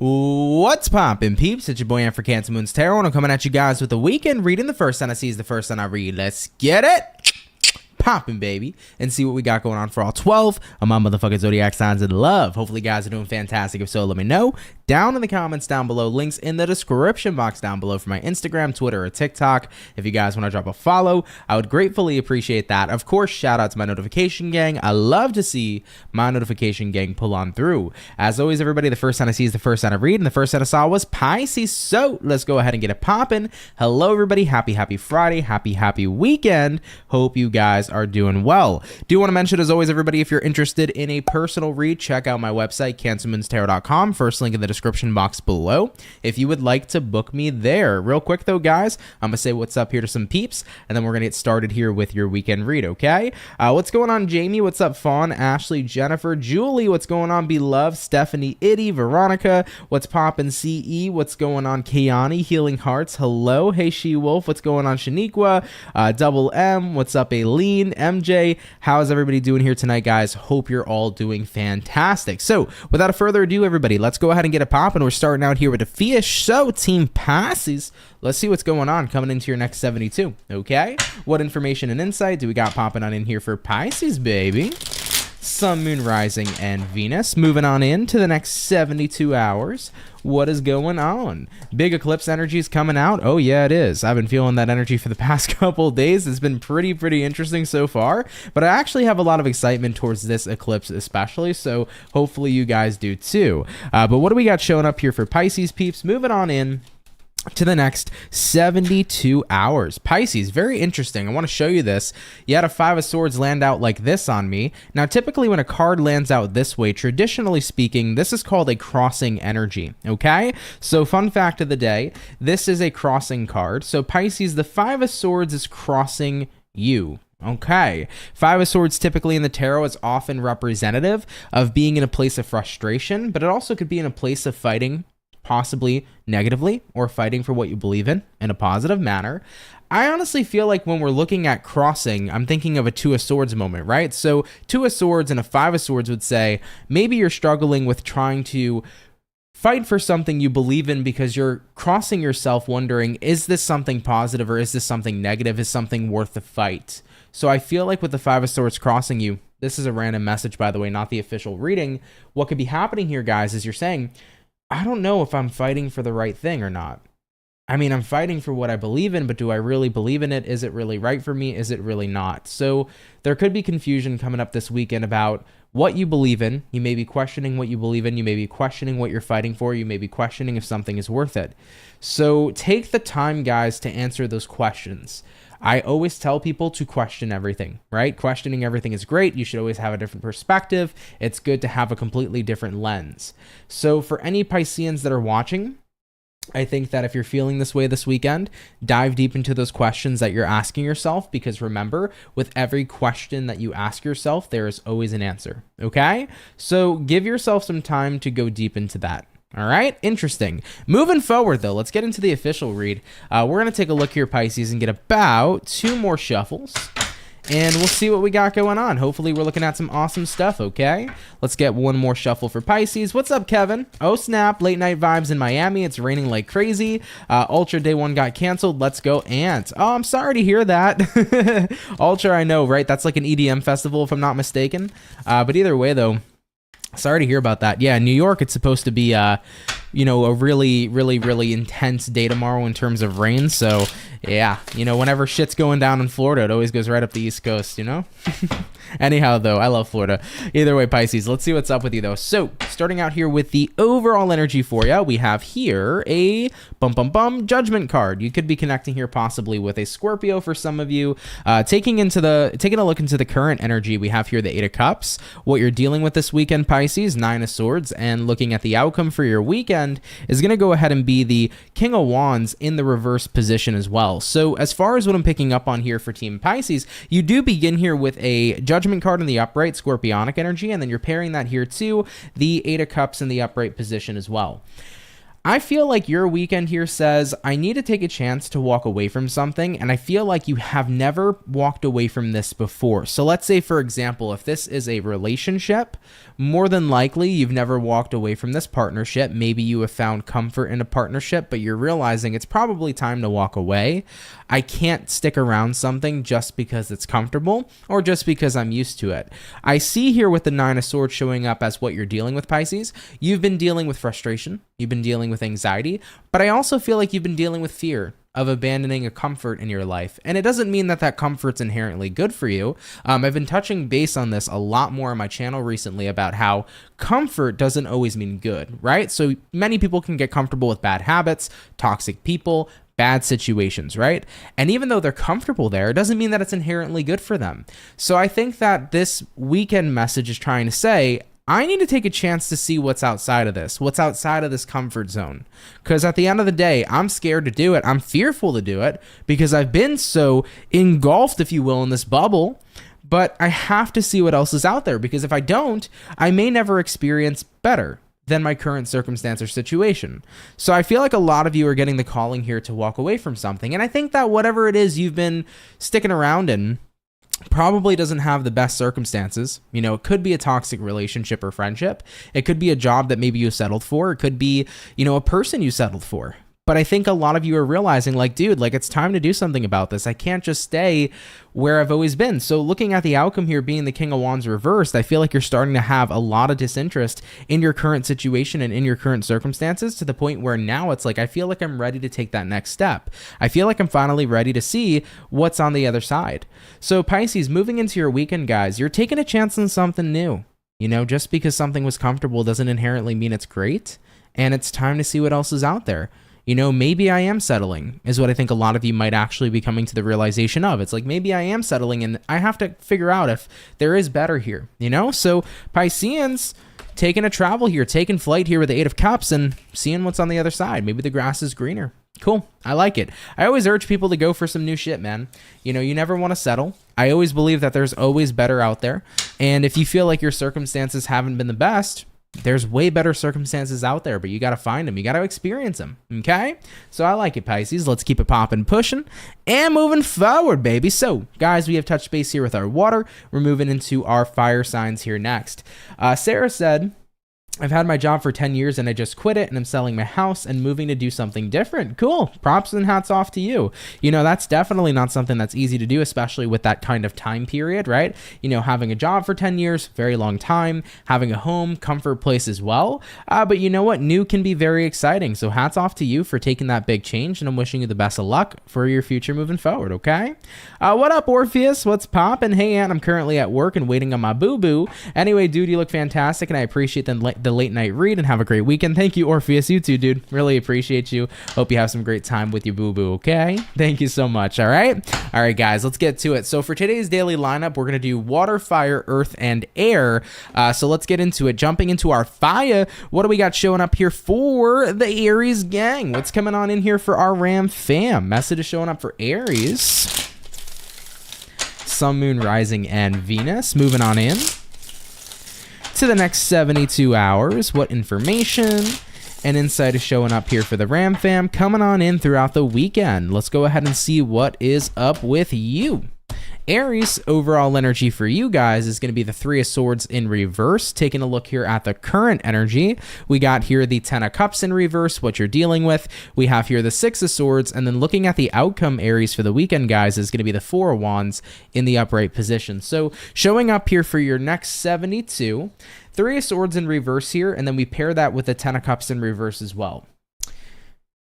What's poppin', peeps? It's your boy Am for CancerMoonsTarot, and I'm coming at you guys with a weekend reading. The first sign I see is the first sign I read. Let's get it poppin', baby, and see what we got going on for all 12 of my motherfucking zodiac signs in love. Hopefully, you guys are doing fantastic. If so, let me know down in the comments down below. Links in the description box down below for my Instagram, Twitter, or TikTok. If you guys want to drop a follow, I would gratefully appreciate that. Of course, shout out to my notification gang. I love to see my notification gang pull on through. As always, everybody, the first sign I see is the first sign I read, and the first sign I saw was Pisces. So let's go ahead and get it poppin'. Hello, everybody. Happy Friday. Happy weekend. Hope you guys are doing well. Do want to mention, as always, everybody, if you're interested in a personal read, check out my website, CancerMoonsTarot.com. First link in the description box below if you would like to book me there. Real quick, though, guys, I'm going to say what's up here to some peeps, and then we're going to get started here with your weekend read, okay? What's going on, Jamie? What's up, Fawn? Ashley, Jennifer, Julie, what's going on, Beloved? Stephanie, Itty, Veronica, what's poppin', CE? What's going on, Kiani? Healing Hearts, hello. Hey, She-Wolf, what's going on, Shaniqua? Double M, what's up, Aileen? MJ, how's everybody doing here tonight, guys? Hope you're all doing fantastic. So, without further ado, everybody, let's go ahead and get it poppin'. We're starting out here with a fish. So, Team Pisces, let's see what's going on coming into your next 72, okay? What information and insight do we got popping on in here for Pisces, baby? Sun, Moon, Rising, and Venus. Moving on into the next 72 hours. What is going on? Big eclipse energy is coming out. Oh, yeah, it is. I've been feeling that energy for the past couple of days. It's been pretty interesting so far. But I actually have a lot of excitement towards this eclipse especially. So hopefully you guys do too. But what do we got showing up here for Pisces, peeps? Moving on in to the next 72 hours. Pisces, very interesting. I want to show you this. You had a Five of Swords land out like this on me. Now, typically when a card lands out this way, traditionally speaking, this is called a crossing energy, okay? So fun fact of the day, this is a crossing card. So Pisces, the Five of Swords is crossing you. Okay. Five of Swords typically in the tarot is often representative of being in a place of frustration, but it also could be in a place of fighting, possibly negatively, or fighting for what you believe in a positive manner. I honestly feel like when we're looking at crossing, I'm thinking of a Two of Swords moment, right? So Two of Swords and a Five of Swords would say, maybe you're struggling with trying to fight for something you believe in because you're crossing yourself wondering, is this something positive or is this something negative? Is something worth the fight? So I feel like with the Five of Swords crossing you, this is a random message, by the way, not the official reading. What could be happening here, guys, is you're saying, I don't know if I'm fighting for the right thing or not. I mean, I'm fighting for what I believe in, but do I really believe in it? Is it really right for me? Is it really not? So there could be confusion coming up this weekend about what you believe in. You may be questioning what you believe in. You may be questioning what you're fighting for. You may be questioning if something is worth it. So take the time, guys, to answer those questions. I always tell people to question everything, right? Questioning everything is great. You should always have a different perspective. It's good to have a completely different lens. So for any Pisceans that are watching, I think that if you're feeling this way this weekend, dive deep into those questions that you're asking yourself, because remember, with every question that you ask yourself, there is always an answer, okay? So give yourself some time to go deep into that. All right, interesting. Moving forward, though, let's get into the official read. We're going to take a look here, Pisces, and get about 2 more shuffles, and we'll see what we got going on. Hopefully, we're looking at some awesome stuff, okay? Let's get 1 more shuffle for Pisces. What's up, Kevin? Oh, snap. Late night vibes in Miami. It's raining like crazy. Ultra Day 1 got canceled. Let's go, Ant. Oh, I'm sorry to hear that. Ultra, I know, right? That's like an EDM festival, if I'm not mistaken. But either way, though, sorry to hear about that. Yeah, New York, it's supposed to be, a really intense day tomorrow in terms of rain. So, yeah, whenever shit's going down in Florida, it always goes right up the East Coast, Anyhow, though, I love Florida. Either way, Pisces, let's see what's up with you, though. So, starting out here with the overall energy for you, we have here a Judgment card. You could be connecting here possibly with a Scorpio for some of you. Taking a look into the current energy, we have here the Eight of Cups. What you're dealing with this weekend, Pisces, Nine of Swords, and looking at the outcome for your weekend is going to go ahead and be the King of Wands in the reverse position as well. So, as far as what I'm picking up on here for Team Pisces, you do begin here with a Judgment card in the upright, Scorpionic energy, and then you're pairing that here to the Eight of Cups in the upright position as well. I feel like your weekend here says, I need to take a chance to walk away from something, and I feel like you have never walked away from this before. So let's say, for example, if this is a relationship, more than likely you've never walked away from this partnership. Maybe you have found comfort in a partnership, but you're realizing it's probably time to walk away. I can't stick around something just because it's comfortable or just because I'm used to it. I see here with the Nine of Swords showing up as what you're dealing with, Pisces. You've been dealing with frustration. You've been dealing with anxiety, but I also feel like you've been dealing with fear of abandoning a comfort in your life. And it doesn't mean that that comfort's inherently good for you. I've been touching base on this a lot more on my channel recently about how comfort doesn't always mean good, right? So many people can get comfortable with bad habits, toxic people, bad situations, right? And even though they're comfortable there, it doesn't mean that it's inherently good for them. So I think that this weekend message is trying to say, I need to take a chance to see what's outside of this, what's outside of this comfort zone. Because at the end of the day, I'm scared to do it. I'm fearful to do it because I've been so engulfed, if you will, in this bubble. But I have to see what else is out there, because if I don't, I may never experience better than my current circumstance or situation. So I feel like a lot of you are getting the calling here to walk away from something. And I think that whatever it is you've been sticking around in probably doesn't have the best circumstances. You know, it could be a toxic relationship or friendship. It could be a job that maybe you settled for. It could be, you know, a person you settled for. But I think a lot of you are realizing, like, dude, like, it's time to do something about this. I can't just stay where I've always been. So looking at the outcome here being the King of Wands reversed, I feel like you're starting to have a lot of disinterest in your current situation and in your current circumstances, to the point where now it's like, I feel like I'm ready to take that next step. I feel like I'm finally ready to see what's on the other side. So Pisces, moving into your weekend, guys, you're taking a chance on something new. You know, just because something was comfortable doesn't inherently mean it's great. And it's time to see what else is out there. You know, maybe I am settling, is what I think a lot of you might actually be coming to the realization of. It's like, maybe I am settling and I have to figure out if there is better here, you know? So Pisceans, taking a travel here, taking flight here with the Eight of Cups and seeing what's on the other side. Maybe the grass is greener. Cool. I like it. I always urge people to go for some new shit, man. You know, you never want to settle. I always believe that there's always better out there. And if you feel like your circumstances haven't been the best, there's way better circumstances out there, but you got to find them. You got to experience them. Okay. So I like it, Pisces. Let's keep it popping, pushing and moving forward, baby. So guys, we have touched base here with our water. We're moving into our fire signs here next. Sarah said, I've had my job for 10 years and I just quit it and I'm selling my house and moving to do something different. Cool. Props and hats off to you. You know, that's definitely not something that's easy to do, especially with that kind of time period, right? You know, having a job for 10 years, very long time, having a home, comfort place as well. But you know what? New can be very exciting. So hats off to you for taking that big change, and I'm wishing you the best of luck for your future moving forward. Okay. What up, Orpheus? What's poppin'? Hey, Aunt, I'm currently at work and waiting on my boo-boo. Anyway, dude, you look fantastic and I appreciate the late night read, and have a great weekend. Thank you, Orpheus. You too, dude. Really appreciate you. Hope you have some great time with your boo-boo, okay? Thank you so much, all right? All right, guys, let's get to it. So for today's daily lineup, we're going to do water, fire, earth, and air. So let's get into it. Jumping into our fire, what do we got showing up here for the Aries gang? What's coming on in here for our Ram fam? Message is showing up for Aries. Sun, Moon, Rising, and Venus. Moving on in to the next 72 hours. What information and insight is showing up here for the Ram fam coming on in throughout the weekend? Let's go ahead and see what is up with you. Aries, overall energy for you guys is going to be the Three of Swords in reverse. Taking a look here at the current energy, we got here the Ten of Cups in reverse, what you're dealing with. We have here the Six of Swords, and then looking at the outcome, Aries, for the weekend, guys, is going to be the Four of Wands in the upright position. So showing up here for your next 72, Three of Swords in reverse here, and then we pair that with the Ten of Cups in reverse as well.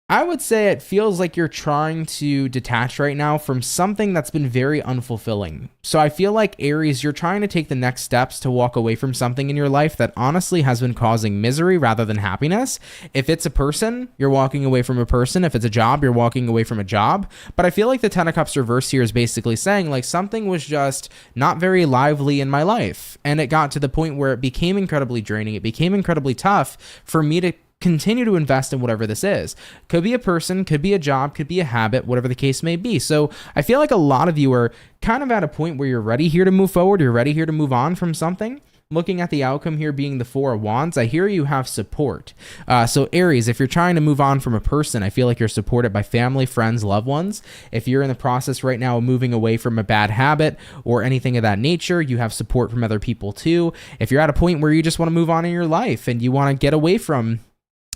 I would say it feels like you're trying to detach right now from something that's been very unfulfilling. So I feel like, Aries, you're trying to take the next steps to walk away from something in your life that honestly has been causing misery rather than happiness. If it's a person, you're walking away from a person. If it's a job, you're walking away from a job. But I feel like the Ten of Cups reverse here is basically saying, like, something was just not very lively in my life. And it got to the point where it became incredibly draining. It became incredibly tough for me to continue to invest in whatever this is. Could be a person, could be a job, could be a habit, whatever the case may be. So I feel like a lot of you are kind of at a point where you're ready here to move forward. You're ready here to move on from something. looking at the outcome here being the Four of Wands, I hear you have support. So Aries, if you're trying to move on from a person, I feel like you're supported by family, friends, loved ones. If you're in the process right now of moving away from a bad habit or anything of that nature, you have support from other people too. If you're at a point where you just want to move on in your life and you want to get away from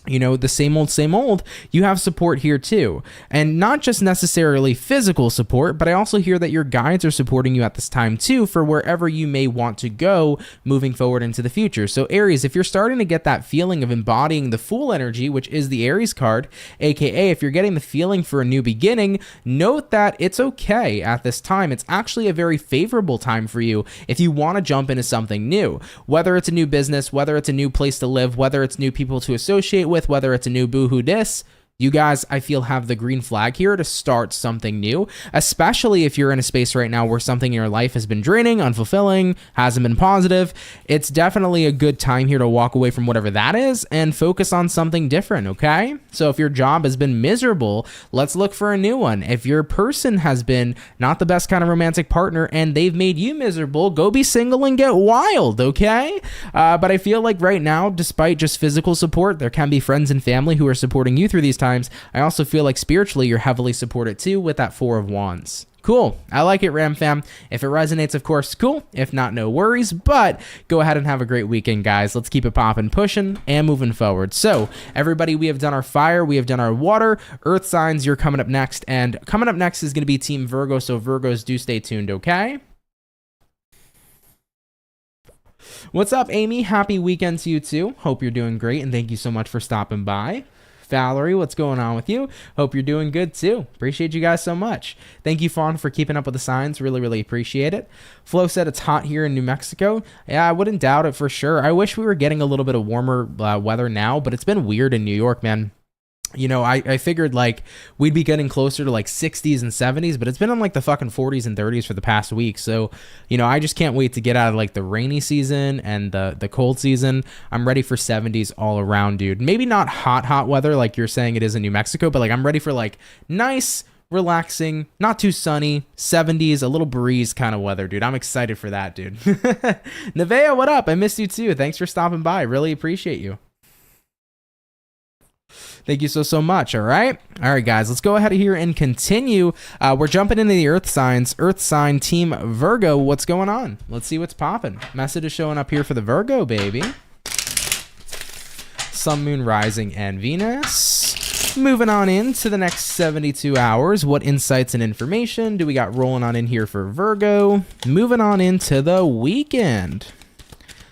the same old, you have support here too. And not just necessarily physical support, but I also hear that your guides are supporting you at this time too for wherever you may want to go moving forward into the future. So Aries, if you're starting to get that feeling of embodying the Fool energy, which is the Aries card, aka if you're getting the feeling for a new beginning, note that it's okay at this time. It's actually a very favorable time for you if you want to jump into something new, whether it's a new business, whether it's a new place to live, whether it's new people to associate with, whether it's a new boohoo dis. You guys, I feel, have the green flag here to start something new, especially if you're in a space right now where something in your life has been draining, unfulfilling, hasn't been positive. It's definitely a good time here to walk away from whatever that is and focus on something different, okay? So if your job has been miserable, let's look for a new one. If your person has been not the best kind of romantic partner and they've made you miserable, go be single and get wild, okay? But I feel like right now, despite just physical support, there can be friends and family who are supporting you through these times. I also feel like spiritually you're heavily supported too with that Four of Wands. Cool. I like it, Ram fam. If it resonates, of course, cool. If not, no worries. But go ahead and have a great weekend, guys. Let's keep it popping, pushing, and moving forward. So, everybody, we have done our fire. We have done our water. Earth signs, you're coming up next. And coming up next is going to be Team Virgo. So, Virgos, do stay tuned, okay? What's up, Amy? Happy weekend to you, too. Hope you're doing great. And thank you so much for stopping by. Valerie, what's going on with you? Hope you're doing good too. Appreciate you guys so much. Thank you, Fawn, for keeping up with the signs. Really, really appreciate it. Flo said it's hot here in New Mexico. Yeah, I wouldn't doubt it for sure. I wish we were getting a little bit of warmer weather now, but it's been weird in New York, man. I figured like we'd be getting closer to like 60s and 70s, but it's been in like the fucking 40s and 30s for the past week. So, I just can't wait to get out of like the rainy season and the cold season. I'm ready for 70s all around, dude. Maybe not hot weather like you're saying it is in New Mexico, but like I'm ready for like nice, relaxing, not too sunny, 70s, a little breeze kind of weather, dude. I'm excited for that, dude. Nevea, what up? I missed you too. Thanks for stopping by. Really appreciate you. Thank you so much. All right, guys, let's go ahead here and continue. We're jumping into the Earth signs. Earth sign Team Virgo, what's going on? Let's see what's popping. Message is showing up here for the Virgo, baby. Sun, Moon, Rising, and Venus. Moving on into the next 72 hours. What insights and information do we got rolling on in here for Virgo? Moving on into the weekend.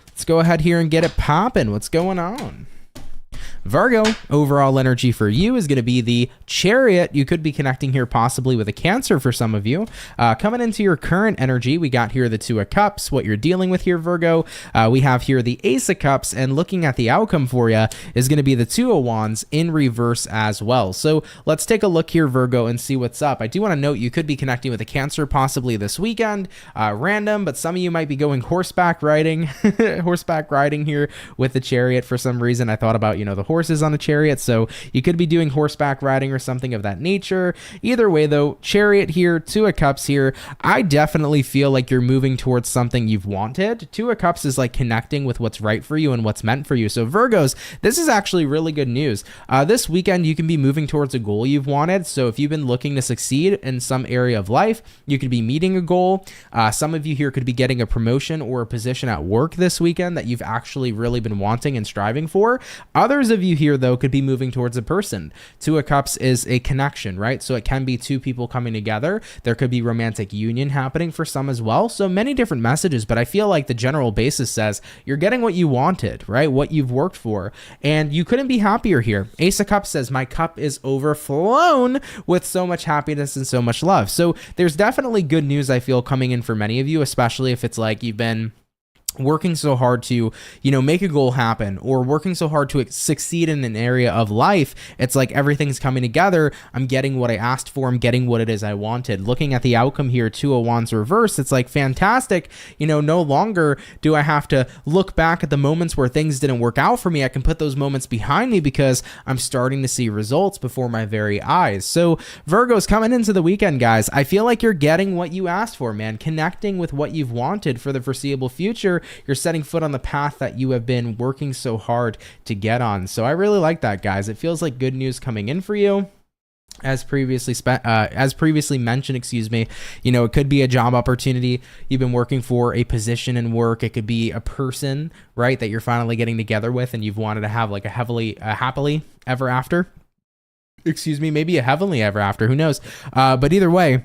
Let's go ahead here and get it popping. What's going on? Virgo, overall energy for you is going to be the Chariot. You could be connecting here possibly with a Cancer for some of you. Coming into your current energy, we got here the Two of Cups, what you're dealing with here, Virgo. We have here the Ace of Cups, and looking at the outcome for you is going to be the Two of Wands in reverse as well. So let's take a look here, Virgo, and see what's up. I do want to note you could be connecting with a Cancer possibly this weekend. Random, but some of you might be going horseback riding, horseback riding here with the Chariot for some reason. I thought about, the horses on a chariot, so you could be doing horseback riding or something of that nature. Either way though, Chariot here, Two of Cups here. I definitely feel like you're moving towards something you've wanted. Two of Cups is like connecting with what's right for you and what's meant for you. So Virgos, this is actually really good news. This weekend you can be moving towards a goal you've wanted. So if you've been looking to succeed in some area of life, you could be meeting a goal. Some of you here could be getting a promotion or a position at work this weekend that you've actually really been wanting and striving for. Others of you here though could be moving towards a person. Two of Cups is a connection, right? So it can be two people coming together. There could be romantic union happening for some as well. So many different messages, but I feel like the general basis says you're getting what you wanted, right? What you've worked for, and you couldn't be happier here. Ace of Cups says my cup is overflown with so much happiness and so much love. So there's definitely good news I feel coming in for many of you, especially if it's like you've been working so hard to, make a goal happen, or working so hard to succeed in an area of life. It's like everything's coming together. I'm getting what I asked for. I'm getting what it is I wanted. Looking at the outcome here, Two of Wands reverse, it's like fantastic. No longer do I have to look back at the moments where things didn't work out for me. I can put those moments behind me because I'm starting to see results before my very eyes. So Virgos, coming into the weekend, guys, I feel like you're getting what you asked for, man. Connecting with what you've wanted for the foreseeable future. You're setting foot on the path that you have been working so hard to get on. So I really like that, guys. It feels like good news coming in for you. As previously mentioned, excuse me, you know, it could be a job opportunity. You've been working for a position in work. It could be a person, right, that you're finally getting together with, and you've wanted to have like a happily ever after. Excuse me, maybe a heavenly ever after. Who knows? But either way,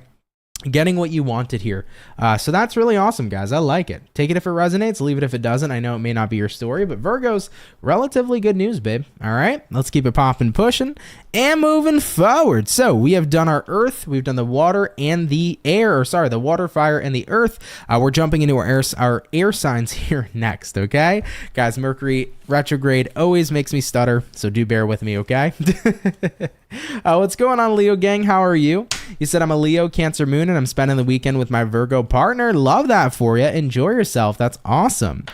getting what you wanted here. So that's really awesome, guys. I like it. Take it if it resonates, leave it if it doesn't. I know it may not be your story, but Virgo's relatively good news, babe. All right, let's keep it popping, pushing, and moving forward. So we have done our earth, we've done the water and the air, or sorry, the water, fire, and the earth. We're jumping into our air signs here next, okay? Guys, Mercury retrograde always makes me stutter, so do bear with me, okay? What's going on, Leo gang? How are you? You said I'm a Leo, Cancer Moon, and I'm spending the weekend with my Virgo partner. Love that for you. Enjoy yourself. That's awesome.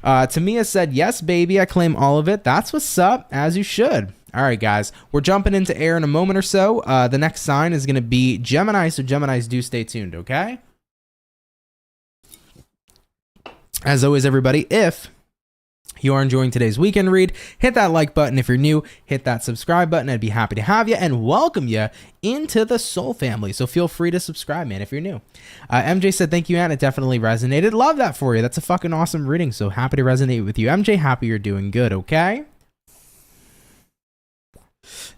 Tamia said, yes, baby. I claim all of it. That's what's up, as you should. All right, guys. We're jumping into air in a moment or so. The next sign is going to be Gemini, so Geminis, do stay tuned, okay? As always, everybody, if you are enjoying today's weekend read, hit that like button. If you're new, hit that subscribe button. I'd be happy to have you and welcome you into the soul family. So feel free to subscribe, man, if you're new. MJ said, thank you, Ann. It definitely resonated. Love that for you. That's a fucking awesome reading. So happy to resonate with you. MJ, happy you're doing good, okay?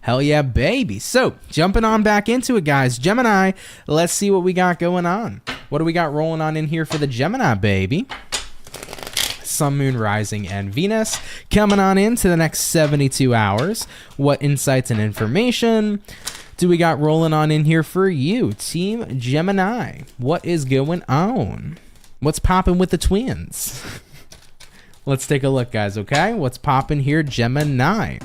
Hell yeah, baby. So jumping on back into it, guys. Gemini, let's see what we got going on. What do we got rolling on in here for the Gemini, baby? Sun, Moon, Rising, and Venus coming on into the next 72 hours. What insights and information do we got rolling on in here for you, Team Gemini? What is going on? What's popping with the twins? Let's take a look, guys, okay? What's popping here, Gemini?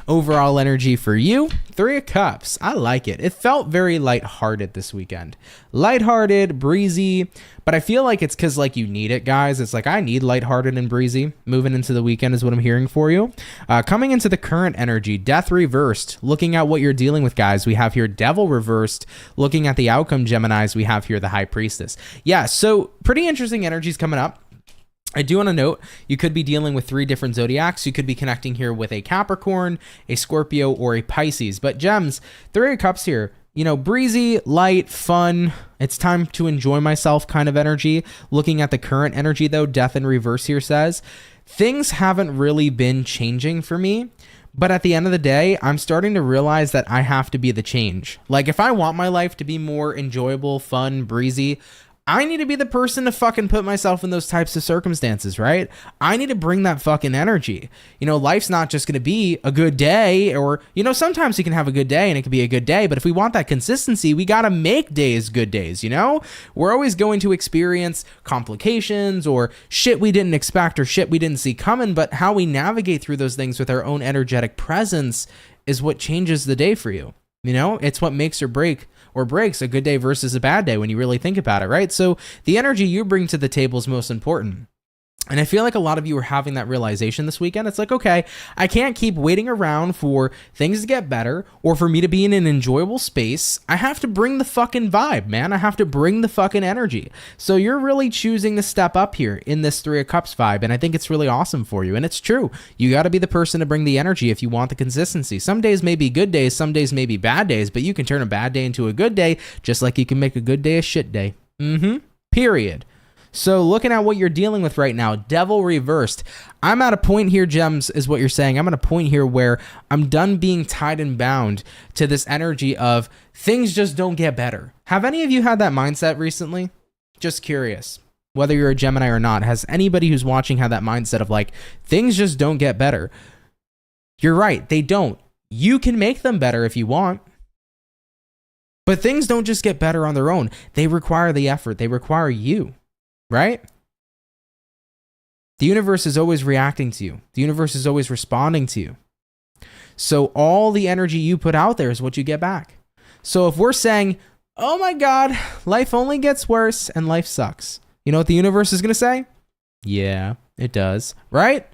Overall energy for you, 3 of Cups. I like it. It felt very lighthearted this weekend. Lighthearted, breezy, but I feel like it's because like you need it, guys. It's like I need lighthearted and breezy. Moving into the weekend is what I'm hearing for you. Coming into the current energy, Death reversed. Looking at what you're dealing with, guys, we have here Devil reversed. Looking at the outcome, Geminis, we have here the High Priestess. Yeah, so pretty interesting energies coming up. I do want to note, you could be dealing with 3 different zodiacs. You could be connecting here with a Capricorn, a Scorpio, or a Pisces. But Gems, 3 of Cups here, you know, breezy, light, fun. It's time to enjoy myself kind of energy. Looking at the current energy, though, Death in reverse here says, things haven't really been changing for me. But at the end of the day, I'm starting to realize that I have to be the change. Like, if I want my life to be more enjoyable, fun, breezy, I need to be the person to fucking put myself in those types of circumstances, right? I need to bring that fucking energy. You know, life's not just going to be a good day or, you know, sometimes you can have a good day and it can be a good day, but if we want that consistency, we got to make days good days, you know? We're always going to experience complications or shit we didn't expect or shit we didn't see coming, but how we navigate through those things with our own energetic presence is what changes the day for you. You know, it's what makes or breaks a good day versus a bad day when you really think about it, right? So the energy you bring to the table is most important. And I feel like a lot of you are having that realization this weekend. It's like, okay, I can't keep waiting around for things to get better or for me to be in an enjoyable space. I have to bring the fucking vibe, man. I have to bring the fucking energy. So you're really choosing to step up here in this 3 of Cups vibe. And I think it's really awesome for you. And it's true. You got to be the person to bring the energy if you want the consistency. Some days may be good days. Some days may be bad days. But you can turn a bad day into a good day just like you can make a good day a shit day. Period. So looking at what you're dealing with right now, Devil reversed. I'm at a point here, Gems, is what you're saying. I'm at a point here where I'm done being tied and bound to this energy of things just don't get better. Have any of you had that mindset recently? Just curious. Whether you're a Gemini or not, has anybody who's watching had that mindset of like, things just don't get better? You're right, they don't. You can make them better if you want. But things don't just get better on their own. They require the effort. They require you. Right? The universe is always reacting to you. The universe is always responding to you. So all the energy you put out there is what you get back. So if we're saying, oh my God, life only gets worse and life sucks, you know what the universe is going to say? Yeah, it does. Right?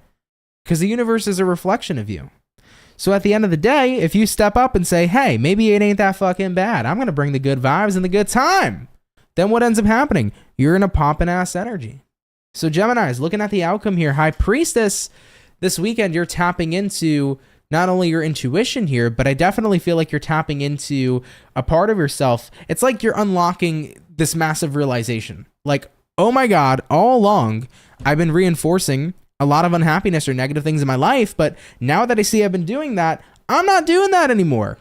Because the universe is a reflection of you. So at the end of the day, if you step up and say, hey, maybe it ain't that fucking bad. I'm going to bring the good vibes and the good time. Then what ends up happening? You're in a poppin' ass energy. So Geminis, looking at the outcome here, High Priestess, this weekend you're tapping into not only your intuition here, but I definitely feel like you're tapping into a part of yourself. It's like you're unlocking this massive realization. Like, oh my God, all along, I've been reinforcing a lot of unhappiness or negative things in my life, but now that I see I've been doing that, I'm not doing that anymore.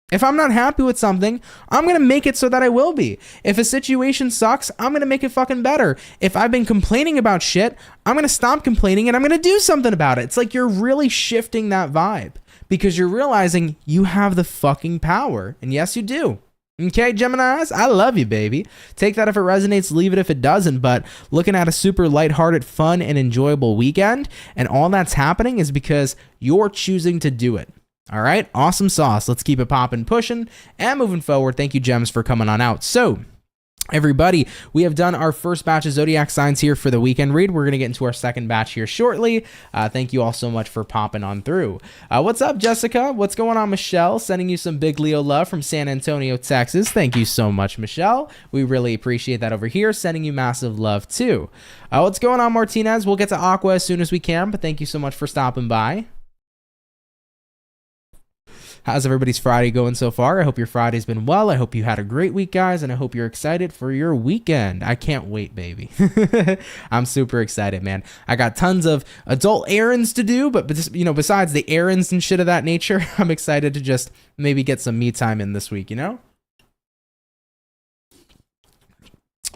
If I'm not happy with something, I'm going to make it so that I will be. If a situation sucks, I'm going to make it fucking better. If I've been complaining about shit, I'm going to stop complaining and I'm going to do something about it. It's like you're really shifting that vibe because you're realizing you have the fucking power. And yes, you do. Okay, Geminis, I love you, baby. Take that if it resonates, leave it if it doesn't. But looking at a super lighthearted, fun, and enjoyable weekend, and all that's happening is because you're choosing to do it. All right, awesome sauce. Let's keep it popping, pushing, and moving forward. Thank you, Gems, for coming on out. So, everybody, we have done our first batch of zodiac signs here for the weekend read. We're going to get into our second batch here shortly. Thank you all so much for popping on through. What's up, Jessica? What's going on, Michelle? Sending you some big Leo love from San Antonio, Texas. Thank you so much, Michelle. We really appreciate that over here. Sending you massive love, too. What's going on, Martinez? We'll get to Aqua as soon as we can, but thank you so much for stopping by. How's everybody's Friday going so far? I hope your Friday's been well. I hope you had a great week, guys, and I hope you're excited for your weekend. I can't wait, baby. I'm super excited, man. I got tons of adult errands to do, but besides the errands and shit of that nature, I'm excited to just maybe get some me time in this week,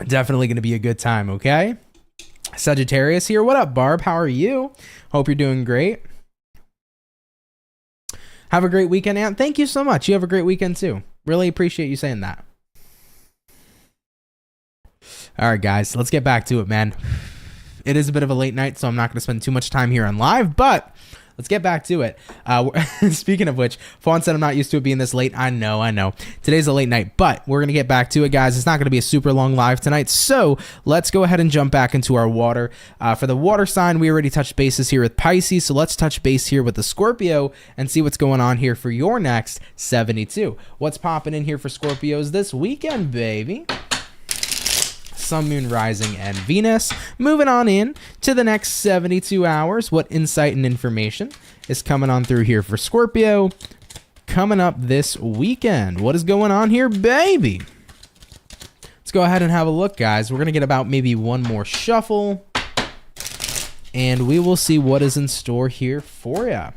Definitely going to be a good time, okay? Sagittarius here. What up, Barb? How are you? Hope you're doing great. Have a great weekend, Aunt. Thank you so much. You have a great weekend, too. Really appreciate you saying that. All right, guys. Let's get back to it, man. It is a bit of a late night, so I'm not going to spend too much time here on live, but let's get back to it. Speaking of which, Fawn said I'm not used to it being this late. I know. Today's a late night, but we're going to get back to it, guys. It's not going to be a super long live tonight, so let's go ahead and jump back into our water. For the water sign, we already touched bases here with Pisces, so let's touch base here with the Scorpio and see what's going on here for your next 72. What's popping in here for Scorpios this weekend, baby? Sun, Moon, Rising, and Venus. Moving on in to the next 72 hours. What insight and information is coming on through here for Scorpio coming up this weekend? What is going on here, baby? Let's go ahead and have a look, guys. We're going to get about maybe one more shuffle, and we will see what is in store here for you.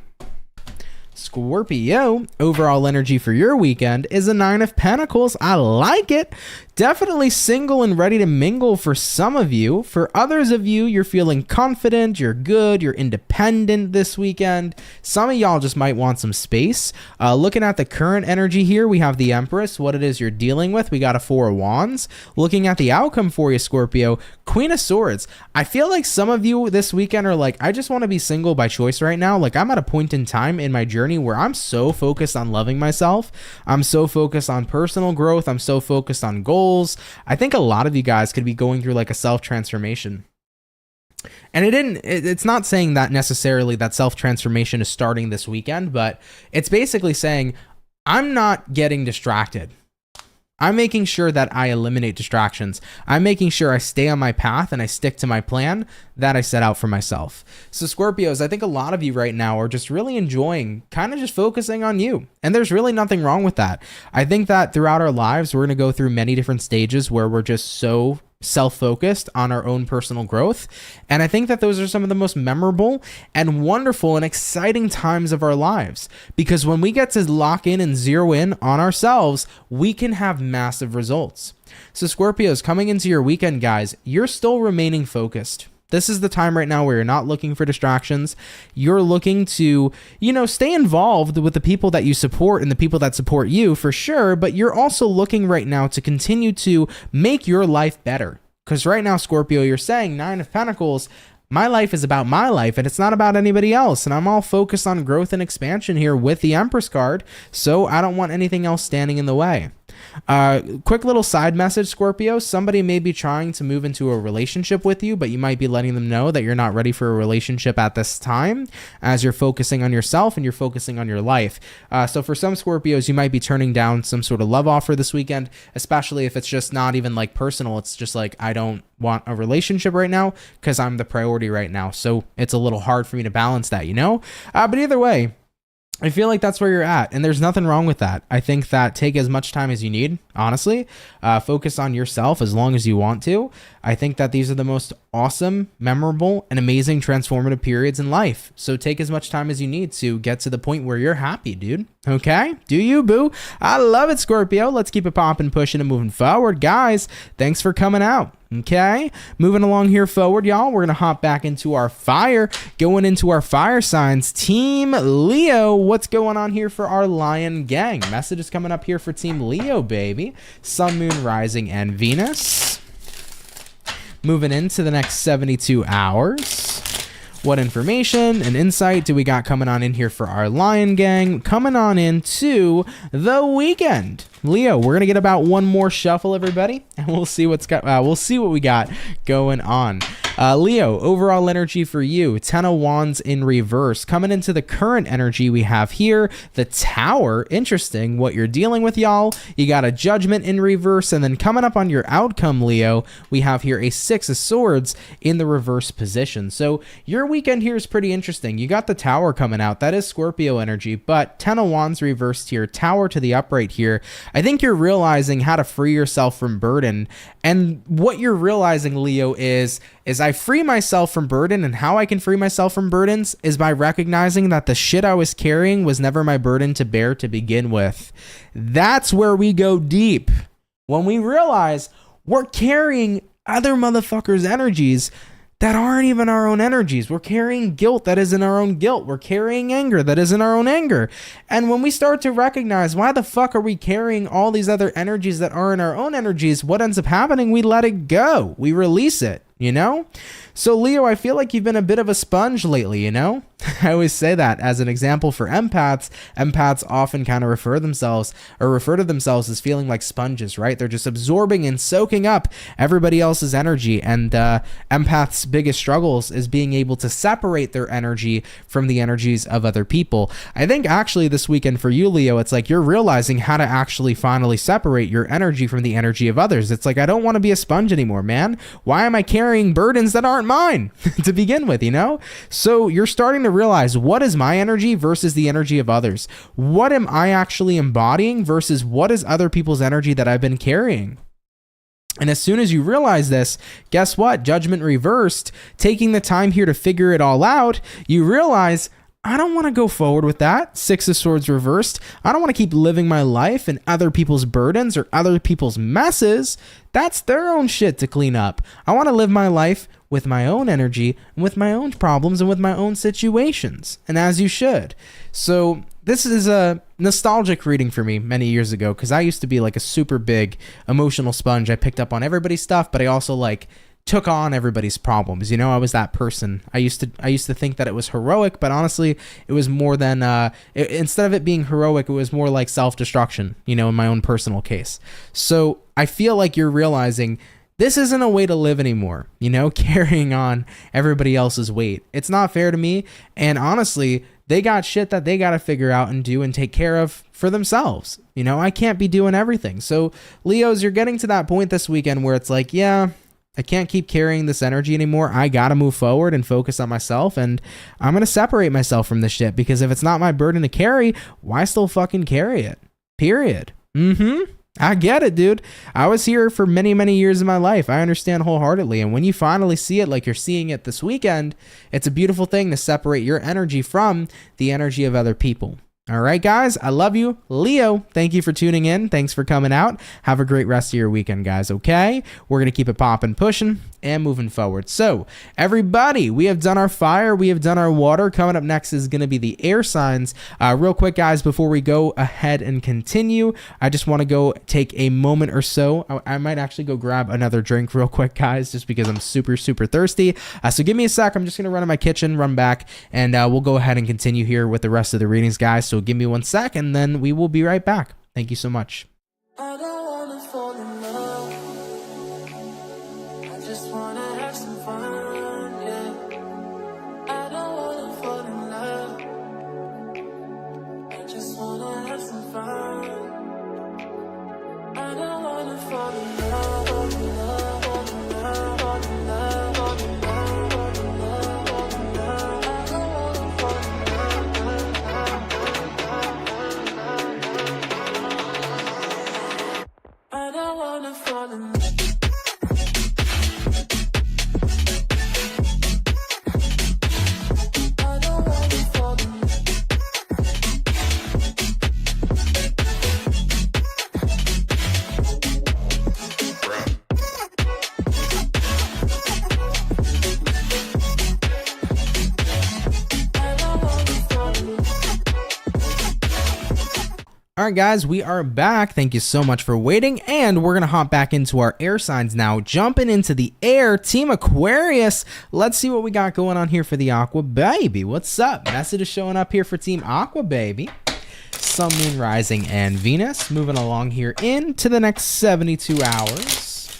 Scorpio, overall energy for your weekend is a 9 of Pentacles. I like it. Definitely single and ready to mingle for some of you. For others of you, you're feeling confident, you're good, you're independent this weekend. Some of y'all just might want some space. Looking at the current energy here, we have the Empress, what it is you're dealing with. We got a 4 of Wands. Looking at the outcome for you, Scorpio, Queen of Swords. I feel like some of you this weekend are like, I just want to be single by choice right now. Like, I'm at a point in time in my journey where I'm so focused on loving myself. I'm so focused on personal growth. I'm so focused on goals. I think a lot of you guys could be going through like a self-transformation. And it's not saying that necessarily that self-transformation is starting this weekend, but it's basically saying, I'm not getting distracted. I'm making sure that I eliminate distractions. I'm making sure I stay on my path and I stick to my plan that I set out for myself. So Scorpios, I think a lot of you right now are just really enjoying kind of just focusing on you. And there's really nothing wrong with that. I think that throughout our lives, we're going to go through many different stages where we're just so self-focused on our own personal growth. And I think that those are some of the most memorable and wonderful and exciting times of our lives. Because when we get to lock in and zero in on ourselves, we can have massive results. So Scorpios, coming into your weekend, guys, you're still remaining focused. This is the time right now where you're not looking for distractions. You're looking to, stay involved with the people that you support and the people that support you for sure, but you're also looking right now to continue to make your life better. Because right now, Scorpio, you're saying 9 of Pentacles, my life is about my life and it's not about anybody else. And I'm all focused on growth and expansion here with the Empress card. So I don't want anything else standing in the way. Quick little side message, Scorpio. Somebody may be trying to move into a relationship with you, but you might be letting them know that you're not ready for a relationship at this time, as you're focusing on yourself and you're focusing on your life. So for some Scorpios, you might be turning down some sort of love offer this weekend, especially if it's just not even like personal. It's just like, I don't want a relationship right now because I'm the priority right now. So it's a little hard for me to balance that, you know? But either way, I feel like that's where you're at, and there's nothing wrong with that. I think that take as much time as you need, honestly. Focus on yourself as long as you want to. I think that these are the most awesome, memorable, and amazing transformative periods in life. So take as much time as you need to get to the point where you're happy, dude. Okay? Do you, boo? I love it, Scorpio. Let's keep it popping, pushing, and moving forward. Guys, thanks for coming out. Okay, moving along here forward, y'all. We're gonna hop back into our fire, going into our fire signs. Team Leo, what's going on here for our Lion gang? Message is coming up here for Team Leo, baby. Sun, Moon, Rising, and Venus. Moving into the next 72 hours. What information and insight do we got coming on in here for our Lion gang? Coming on into the weekend. Leo, we're gonna get about one more shuffle, everybody, and we'll see what we got going on. Leo, overall energy for you, 10 of Wands in reverse. Coming into the current energy we have here, the Tower. Interesting what you're dealing with, y'all. You got a Judgment in reverse, and then coming up on your outcome, Leo, we have here a 6 of Swords in the reverse position. So your weekend here is pretty interesting. You got the Tower coming out. That is Scorpio energy, but 10 of Wands reversed here, Tower to the upright here. I think you're realizing how to free yourself from burden. And what you're realizing, Leo, is I free myself from burden, and how I can free myself from burdens is by recognizing that the shit I was carrying was never my burden to bear to begin with. That's where we go deep. When we realize we're carrying other motherfuckers' energies that aren't even our own energies. We're carrying guilt that isn't our own guilt. We're carrying anger that isn't our own anger. And when we start to recognize, why the fuck are we carrying all these other energies that aren't our own energies, what ends up happening? We let it go. We release it, you know? So Leo, I feel like you've been a bit of a sponge lately, you know? I always say that as an example for empaths. Empaths often kind of refer to themselves as feeling like sponges, right? They're just absorbing and soaking up everybody else's energy. And empaths' biggest struggles is being able to separate their energy from the energies of other people. I think actually this weekend for you, Leo, it's like you're realizing how to actually finally separate your energy from the energy of others. It's like, I don't want to be a sponge anymore, man. Why am I carrying burdens that aren't mine to begin with, you know? So you're starting to realize, what is my energy versus the energy of others? What am I actually embodying versus what is other people's energy that I've been carrying? And as soon as you realize this, guess what? Judgment reversed, taking the time here to figure it all out, you realize, I don't want to go forward with that. 6 of Swords reversed. I don't want to keep living my life in other people's burdens or other people's messes. That's their own shit to clean up. I want to live my life with my own energy, and with my own problems, and with my own situations. And as you should. So this is a nostalgic reading for me many years ago, because I used to be like a super big emotional sponge. I picked up on everybody's stuff, but I also like took on everybody's problems. You know, I was that person. I used to think that it was heroic, but honestly, it was more than instead of it being heroic, it was more like self-destruction, you know, in my own personal case. So I feel like you're realizing this isn't a way to live anymore, you know, carrying on everybody else's weight. It's not fair to me. And honestly, they got shit that they got to figure out and do and take care of for themselves. You know, I can't be doing everything. So Leos, you're getting to that point this weekend where it's like, yeah, I can't keep carrying this energy anymore. I got to move forward and focus on myself. And I'm going to separate myself from this shit, because if it's not my burden to carry, why still fucking carry it? Period. I get it, dude. I was here for many, many years of my life. I understand wholeheartedly. And when you finally see it like you're seeing it this weekend, it's a beautiful thing to separate your energy from the energy of other people. All right, guys, I love you. Leo, thank you for tuning in. Thanks for coming out. Have a great rest of your weekend, guys, okay? We're going to keep it popping, pushing, and moving forward. So, everybody, we have done our fire. We have done our water. Coming up next is going to be the air signs. Real quick, guys, before we go ahead and continue, I just want to go take a moment or so. I might actually go grab another drink real quick, guys, just because I'm super, super thirsty. So give me a sec. I'm just going to run in my kitchen, run back, and we'll go ahead and continue here with the rest of the readings, guys. So give me 1 sec, and then we will be right back. Thank you so much. I don't wanna fall in love. I just wanna have some fun, yeah. I don't wanna fall in love. I just wanna have some fun. I don't wanna fall in love, fall in love, fall in love, fall in love, fall in love, fall in love, fall in love. I don't wanna fall in love. I don't wanna fall in love. All right, guys, we are back. Thank you so much for waiting, and we're going to hop back into our air signs now. Jumping into the air, Team Aquarius. Let's see what we got going on here for the Aqua Baby. What's up? Message is showing up here for Team Aqua Baby. Sun, Moon, Rising, and Venus. Moving along here into the next 72 hours.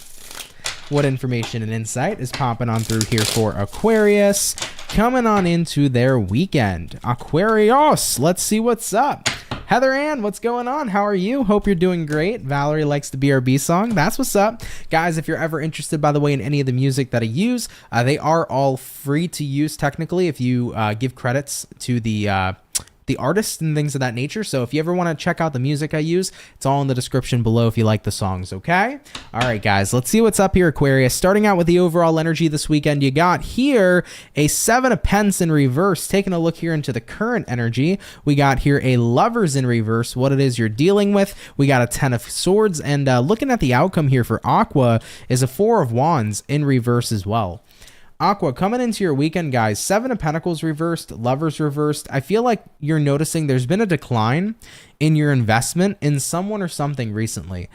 What information and insight is popping on through here for Aquarius? Coming on into their weekend. Aquarius, let's see what's up. Heather Ann, what's going on? How are you? Hope you're doing great. Valerie likes the BRB song. That's what's up. Guys, if you're ever interested, by the way, in any of the music that I use, they are all free to use technically if you give credits to the artists and things of that nature. So if you ever want to check out the music I use, it's all in the description below if you like the songs, okay? All right, guys, let's see what's up here, Aquarius. Starting out with the overall energy this weekend, you got here a 7 of Pence in reverse. Taking a look here into the current energy, we got here a Lovers in reverse, what it is you're dealing with. We got a 10 of Swords, and looking at the outcome here for Aqua is a 4 of Wands in reverse as well. Aqua, coming into your weekend, guys, 7 of Pentacles reversed, Lovers reversed. I feel like you're noticing there's been a decline in your investment in someone or something recently.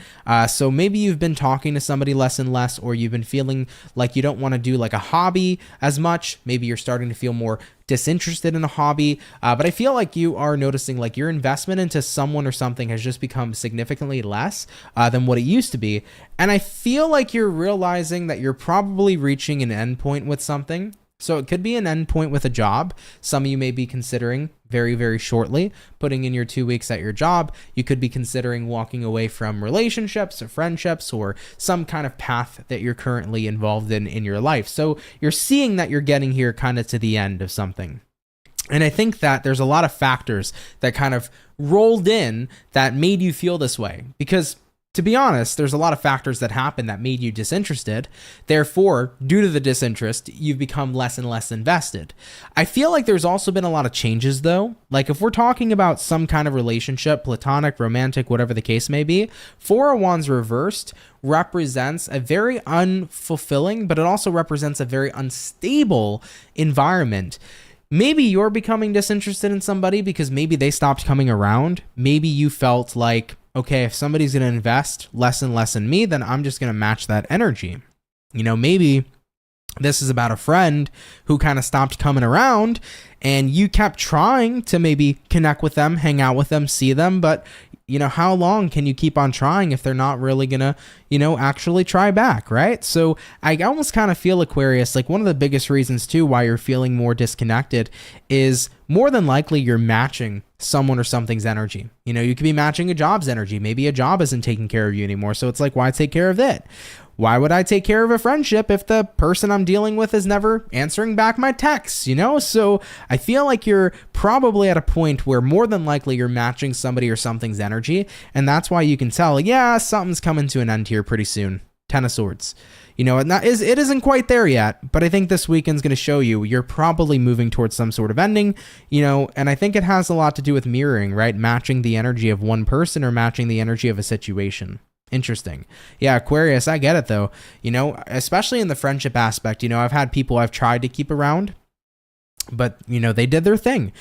So maybe you've been talking to somebody less and less, or you've been feeling like you don't want to do like a hobby as much. Maybe you're starting to feel more disinterested in a hobby. But I feel like you are noticing like your investment into someone or something has just become significantly less than what it used to be. And I feel like you're realizing that you're probably reaching an endpoint with something. So it could be an endpoint with a job. Some of you may be considering very, very shortly putting in your 2 weeks at your job. You could be considering walking away from relationships or friendships or some kind of path that you're currently involved in your life. So you're seeing that you're getting here kind of to the end of something. And I think that there's a lot of factors that kind of rolled in that made you feel this way, because to be honest, there's a lot of factors that happened that made you disinterested. Therefore, due to the disinterest, you've become less and less invested. I feel like there's also been a lot of changes, though. Like if we're talking about some kind of relationship, platonic, romantic, whatever the case may be, 4 of Wands reversed represents a very unfulfilling, but it also represents a very unstable environment. Maybe you're becoming disinterested in somebody because maybe they stopped coming around. Maybe you felt like, okay, if somebody's going to invest less and less in me, then I'm just going to match that energy. You know, maybe this is about a friend who kind of stopped coming around and you kept trying to maybe connect with them, hang out with them, see them. But, you know, how long can you keep on trying if they're not really going to, you know, actually try back, right? So I almost kind of feel, Aquarius, like one of the biggest reasons too why you're feeling more disconnected is more than likely you're matching someone or something's energy. You know, you could be matching a job's energy. Maybe a job isn't taking care of you anymore. So it's like, why take care of it? Why would I take care of a friendship if the person I'm dealing with is never answering back my texts, you know? So I feel like you're probably at a point where more than likely you're matching somebody or something's energy. And that's why you can tell, yeah, something's coming to an end here pretty soon. 10 of Swords. You know, it isn't quite there yet, but I think this weekend's going to show you you're probably moving towards some sort of ending, you know, and I think it has a lot to do with mirroring, right? Matching the energy of one person or matching the energy of a situation. Interesting. Yeah, Aquarius, I get it though. You know, especially in the friendship aspect, you know, I've had people I've tried to keep around, but, you know, they did their thing.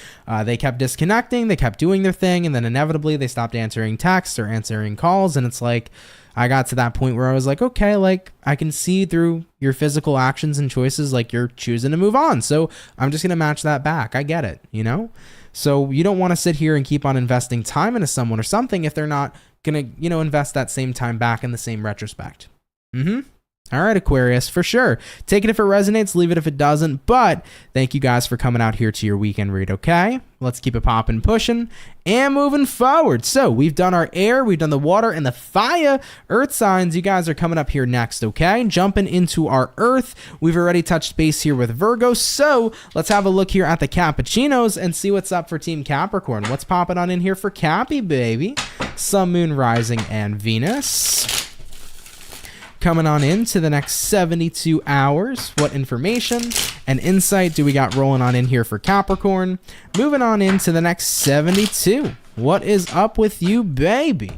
They kept disconnecting, they kept doing their thing, and then inevitably they stopped answering texts or answering calls, and it's like, I got to that point where I was like, okay, like I can see through your physical actions and choices, like you're choosing to move on. So I'm just going to match that back. I get it, you know? So you don't want to sit here and keep on investing time into someone or something if they're not gonna, invest that same time back in the same retrospect. All right, Aquarius, for sure. Take it if it resonates, leave it if it doesn't. But thank you guys for coming out here to your weekend read, okay? Let's keep it popping, pushing, and moving forward. So we've done our air, we've done the water, and the fire. Earth signs, you guys are coming up here next, okay? Jumping into our earth. We've already touched base here with Virgo. So let's have a look here at the cappuccinos and see what's up for Team Capricorn. What's popping on in here for Cappy, baby? Sun, Moon, Rising, and Venus. Coming on into the next 72 hours. What information and insight do we got rolling on in here for Capricorn? Moving on into the next 72. What is up with you, baby?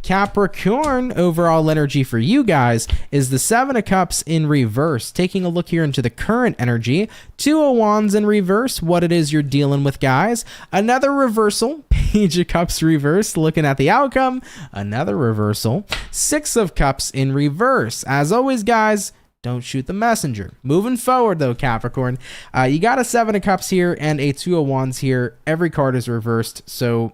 Capricorn, overall energy for you guys is the Seven of Cups in reverse. Taking a look here into the current energy, Two of Wands in reverse, what it is you're dealing with, guys. Another reversal, Page of Cups reverse, looking at the outcome. Another reversal, Six of Cups in reverse. As always, guys, don't shoot the messenger. Moving forward, though, Capricorn, you got a Seven of Cups here and a Two of Wands here. Every card is reversed, so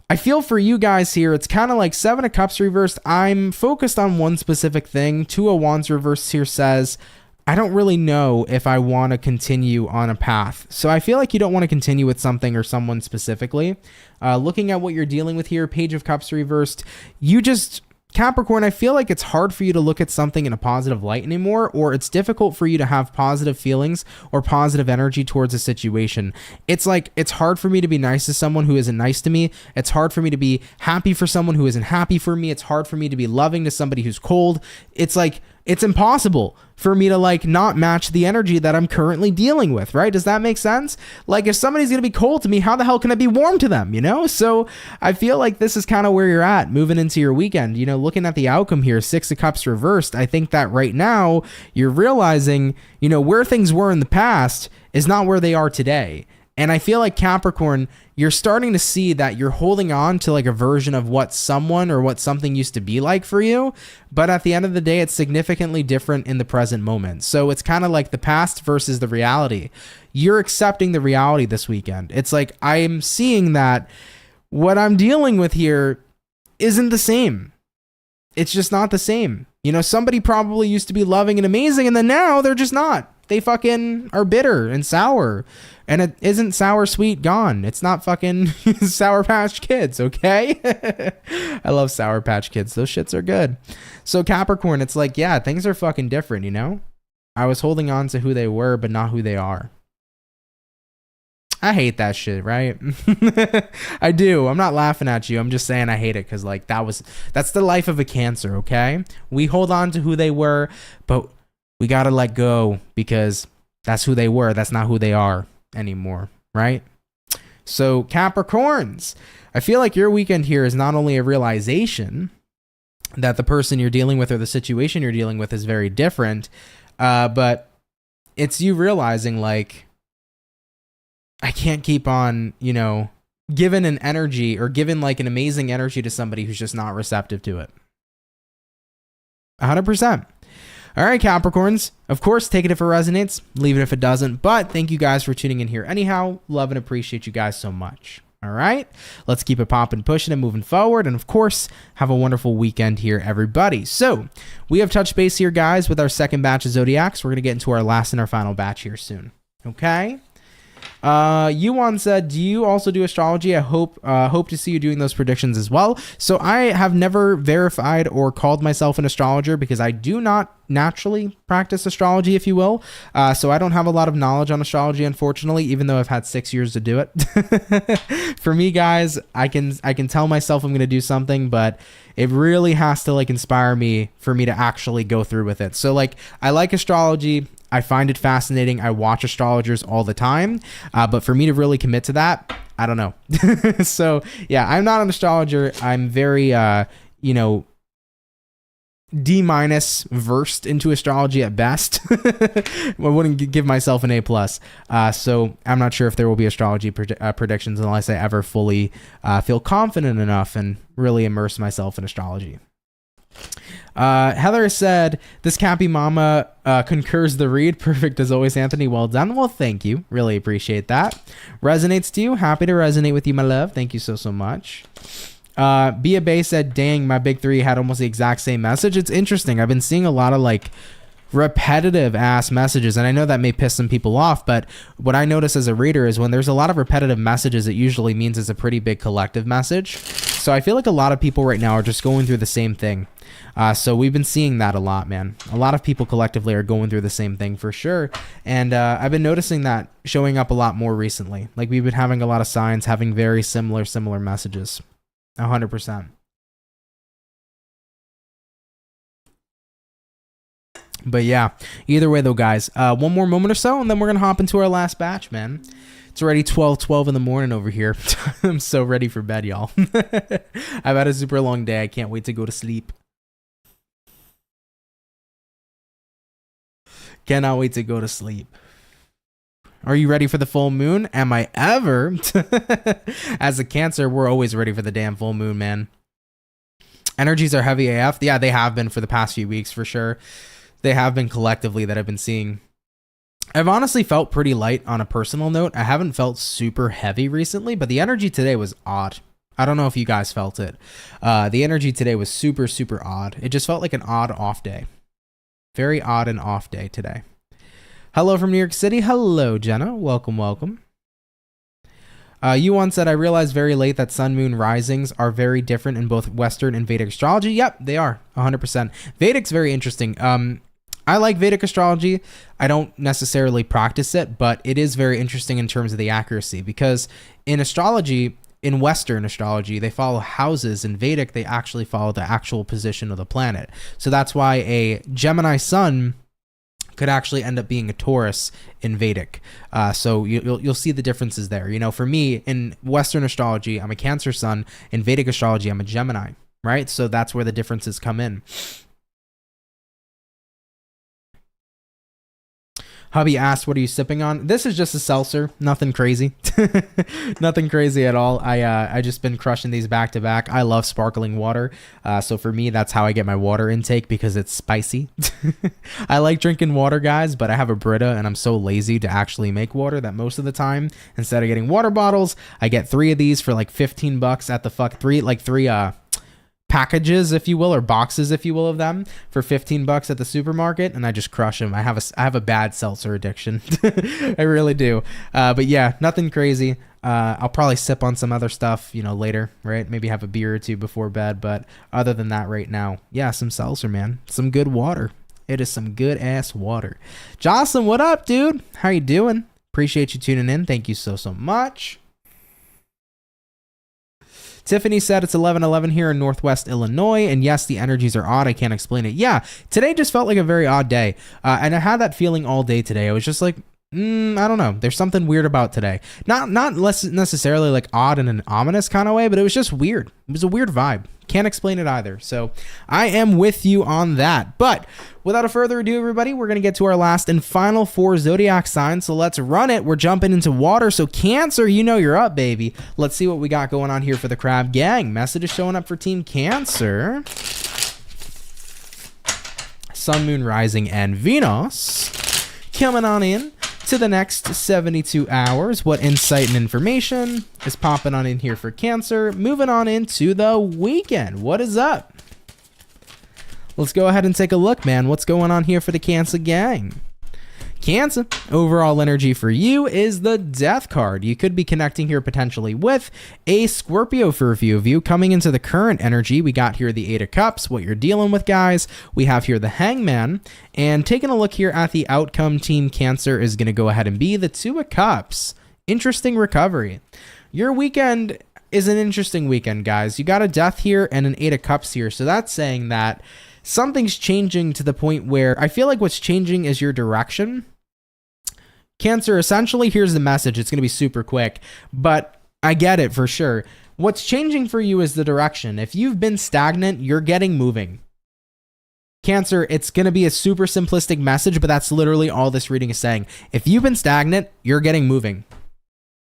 I feel for you guys here, it's kind of like Seven of Cups reversed. I'm focused on one specific thing. Two of Wands reversed here says, I don't really know if I want to continue on a path. So I feel like you don't want to continue with something or someone specifically. Looking at what you're dealing with here, Page of Cups reversed, Capricorn, I feel like it's hard for you to look at something in a positive light anymore, or it's difficult for you to have positive feelings or positive energy towards a situation. It's like, it's hard for me to be nice to someone who isn't nice to me. It's hard for me to be happy for someone who isn't happy for me. It's hard for me to be loving to somebody who's cold. It's like, it's impossible for me to like not match the energy that I'm currently dealing with, right? Does that make sense? Like if somebody's going to be cold to me, how the hell can I be warm to them, So I feel like this is kind of where you're at moving into your weekend, looking at the outcome here, Six of Cups reversed. I think that right now you're realizing, where things were in the past is not where they are today. And I feel like Capricorn, you're starting to see that you're holding on to like a version of what someone or what something used to be like for you. But at the end of the day, it's significantly different in the present moment. So it's kind of like the past versus the reality. You're accepting the reality this weekend. It's like I'm seeing that what I'm dealing with here isn't the same. It's just not the same. Somebody probably used to be loving and amazing, and then now they're just not. They fucking are bitter and sour. And it isn't sour, sweet, gone. It's not fucking Sour Patch Kids, okay? I love Sour Patch Kids. Those shits are good. So Capricorn, it's like, yeah, things are fucking different, I was holding on to who they were, but not who they are. I hate that shit, right? I do. I'm not laughing at you. I'm just saying I hate it because like that's the life of a Cancer, okay? We hold on to who they were, but we got to let go because that's who they were. That's not who they are anymore, right? So Capricorns, I feel like your weekend here is not only a realization that the person you're dealing with or the situation you're dealing with is very different, but it's you realizing like, I can't keep on, giving an energy or giving like an amazing energy to somebody who's just not receptive to it. 100%. All right, Capricorns, of course, take it if it resonates, leave it if it doesn't. But thank you guys for tuning in here anyhow. Love and appreciate you guys so much. All right, let's keep it popping, pushing, and moving forward. And of course, have a wonderful weekend here, everybody. So we have touched base here, guys, with our second batch of Zodiacs. We're going to get into our last and our final batch here soon. Okay. Yuan said, do you also do astrology? I hope to see you doing those predictions as well. So I have never verified or called myself an astrologer because I do not naturally practice astrology, if you will. So I don't have a lot of knowledge on astrology, unfortunately, even though I've had 6 years to do it. For me, guys, I can tell myself I'm going to do something, but it really has to like inspire me for me to actually go through with it. So like, I like astrology. I find it fascinating. I watch astrologers all the time. But for me to really commit to that, I don't know. So yeah, I'm not an astrologer. I'm very, D- versed into astrology at best. I wouldn't give myself an A+. So I'm not sure if there will be astrology predictions unless I ever fully feel confident enough and really immerse myself in astrology. Heather said, this Cappy Mama concurs the read. Perfect as always, Anthony. Well done. Well, thank you. Really appreciate that. Resonates to you. Happy to resonate with you, my love. Thank you so much. Bia Bay said, dang, my big three had almost the exact same message. It's interesting. I've been seeing a lot of like repetitive ass messages, and I know that may piss some people off, but what I notice as a reader is when there's a lot of repetitive messages, it usually means it's a pretty big collective message. So I feel like a lot of people right now are just going through the same thing. So we've been seeing that a lot, man. A lot of people collectively are going through the same thing for sure. And I've been noticing that showing up a lot more recently. Like we've been having a lot of signs having very similar messages. 100%. But yeah, either way though, guys, one more moment or so, and then we're going to hop into our last batch, man. It's already 12 in the morning over here. I'm so ready for bed, y'all. I've had a super long day. I can't wait to go to sleep. Cannot wait to go to sleep. Are you ready for the full moon? Am I ever? As a Cancer, we're always ready for the damn full moon, man. Energies are heavy AF. Yeah, they have been for the past few weeks for sure. They have been collectively that I've been seeing. I've honestly felt pretty light on a personal note. I haven't felt super heavy recently, but the energy today was odd. I don't know if you guys felt it. The energy today was super odd. It just felt like an odd off day. Very odd and off day today. Hello from New York City. Hello, Jenna. Welcome. You once said, I realized very late that sun, moon, risings are very different in both Western and Vedic astrology. Yep, they are 100%. Vedic's very interesting. I like Vedic astrology. I don't necessarily practice it, but it is very interesting in terms of the accuracy because in astrology, in Western astrology, they follow houses. In Vedic, they actually follow the actual position of the planet. So that's why a Gemini sun could actually end up being a Taurus in Vedic. So you'll see the differences there. You know, for me, in Western astrology, I'm a Cancer sun. In Vedic astrology, I'm a Gemini, right? So that's where the differences come in. Hubby asked, what are you sipping on? This is just a seltzer. Nothing crazy. Nothing crazy at all. I just been crushing these back to back. I love sparkling water. So for me, that's how I get my water intake because it's spicy. I like drinking water, guys, but I have a Brita and I'm so lazy to actually make water that most of the time, instead of getting water bottles, I get 3 of these for like $15 at the three packages, if you will, or boxes, if you will, of them for $15 at the supermarket, and I just crush them. I have a bad seltzer addiction. I really do. But yeah, nothing crazy. I'll probably sip on some other stuff, you know, later, right? Maybe have a beer or two before bed, but other than that right now, yeah, some seltzer, man. Some good water. It is some good ass water. Jocelyn, what up, dude? How you doing? Appreciate you tuning in. Thank you so much. Tiffany said it's 11:11 here in Northwest Illinois, and yes, the energies are odd. I can't explain it. Yeah, today just felt like a very odd day, and I had that feeling all day today. I was just like, I don't know. There's something weird about today. Not less necessarily like odd in an ominous kind of way, but it was just weird. It was a weird vibe. Can't explain it either. So I am with you on that. But without further ado, everybody, we're going to get to our last and final 4 zodiac signs. So let's run it. We're jumping into water. So Cancer, you know you're up, baby. Let's see what we got going on here for the Crab Gang. Message is showing up for Team Cancer. Sun, Moon, Rising, and Venus. Coming on in to the next 72 hours. What insight and information is popping on in here for Cancer? Moving on into the weekend. What is up? Let's go ahead and take a look, man. What's going on here for the Cancer gang? Cancer, overall energy for you is the Death card. You could be connecting here potentially with a Scorpio for a few of you. Coming into the current energy, we got here the 8 of Cups, what you're dealing with, guys. We have here the Hangman, and taking a look here at the outcome, Team Cancer is going to go ahead and be the 2 of Cups. Interesting recovery. Your weekend is an interesting weekend, guys. You got a Death here and an 8 of Cups here, so that's saying that something's changing to the point where I feel like what's changing is your direction. Cancer, essentially, here's the message. It's going to be super quick, but I get it for sure. What's changing for you is the direction. If you've been stagnant, you're getting moving. Cancer, it's going to be a super simplistic message, but that's literally all this reading is saying. If you've been stagnant, you're getting moving.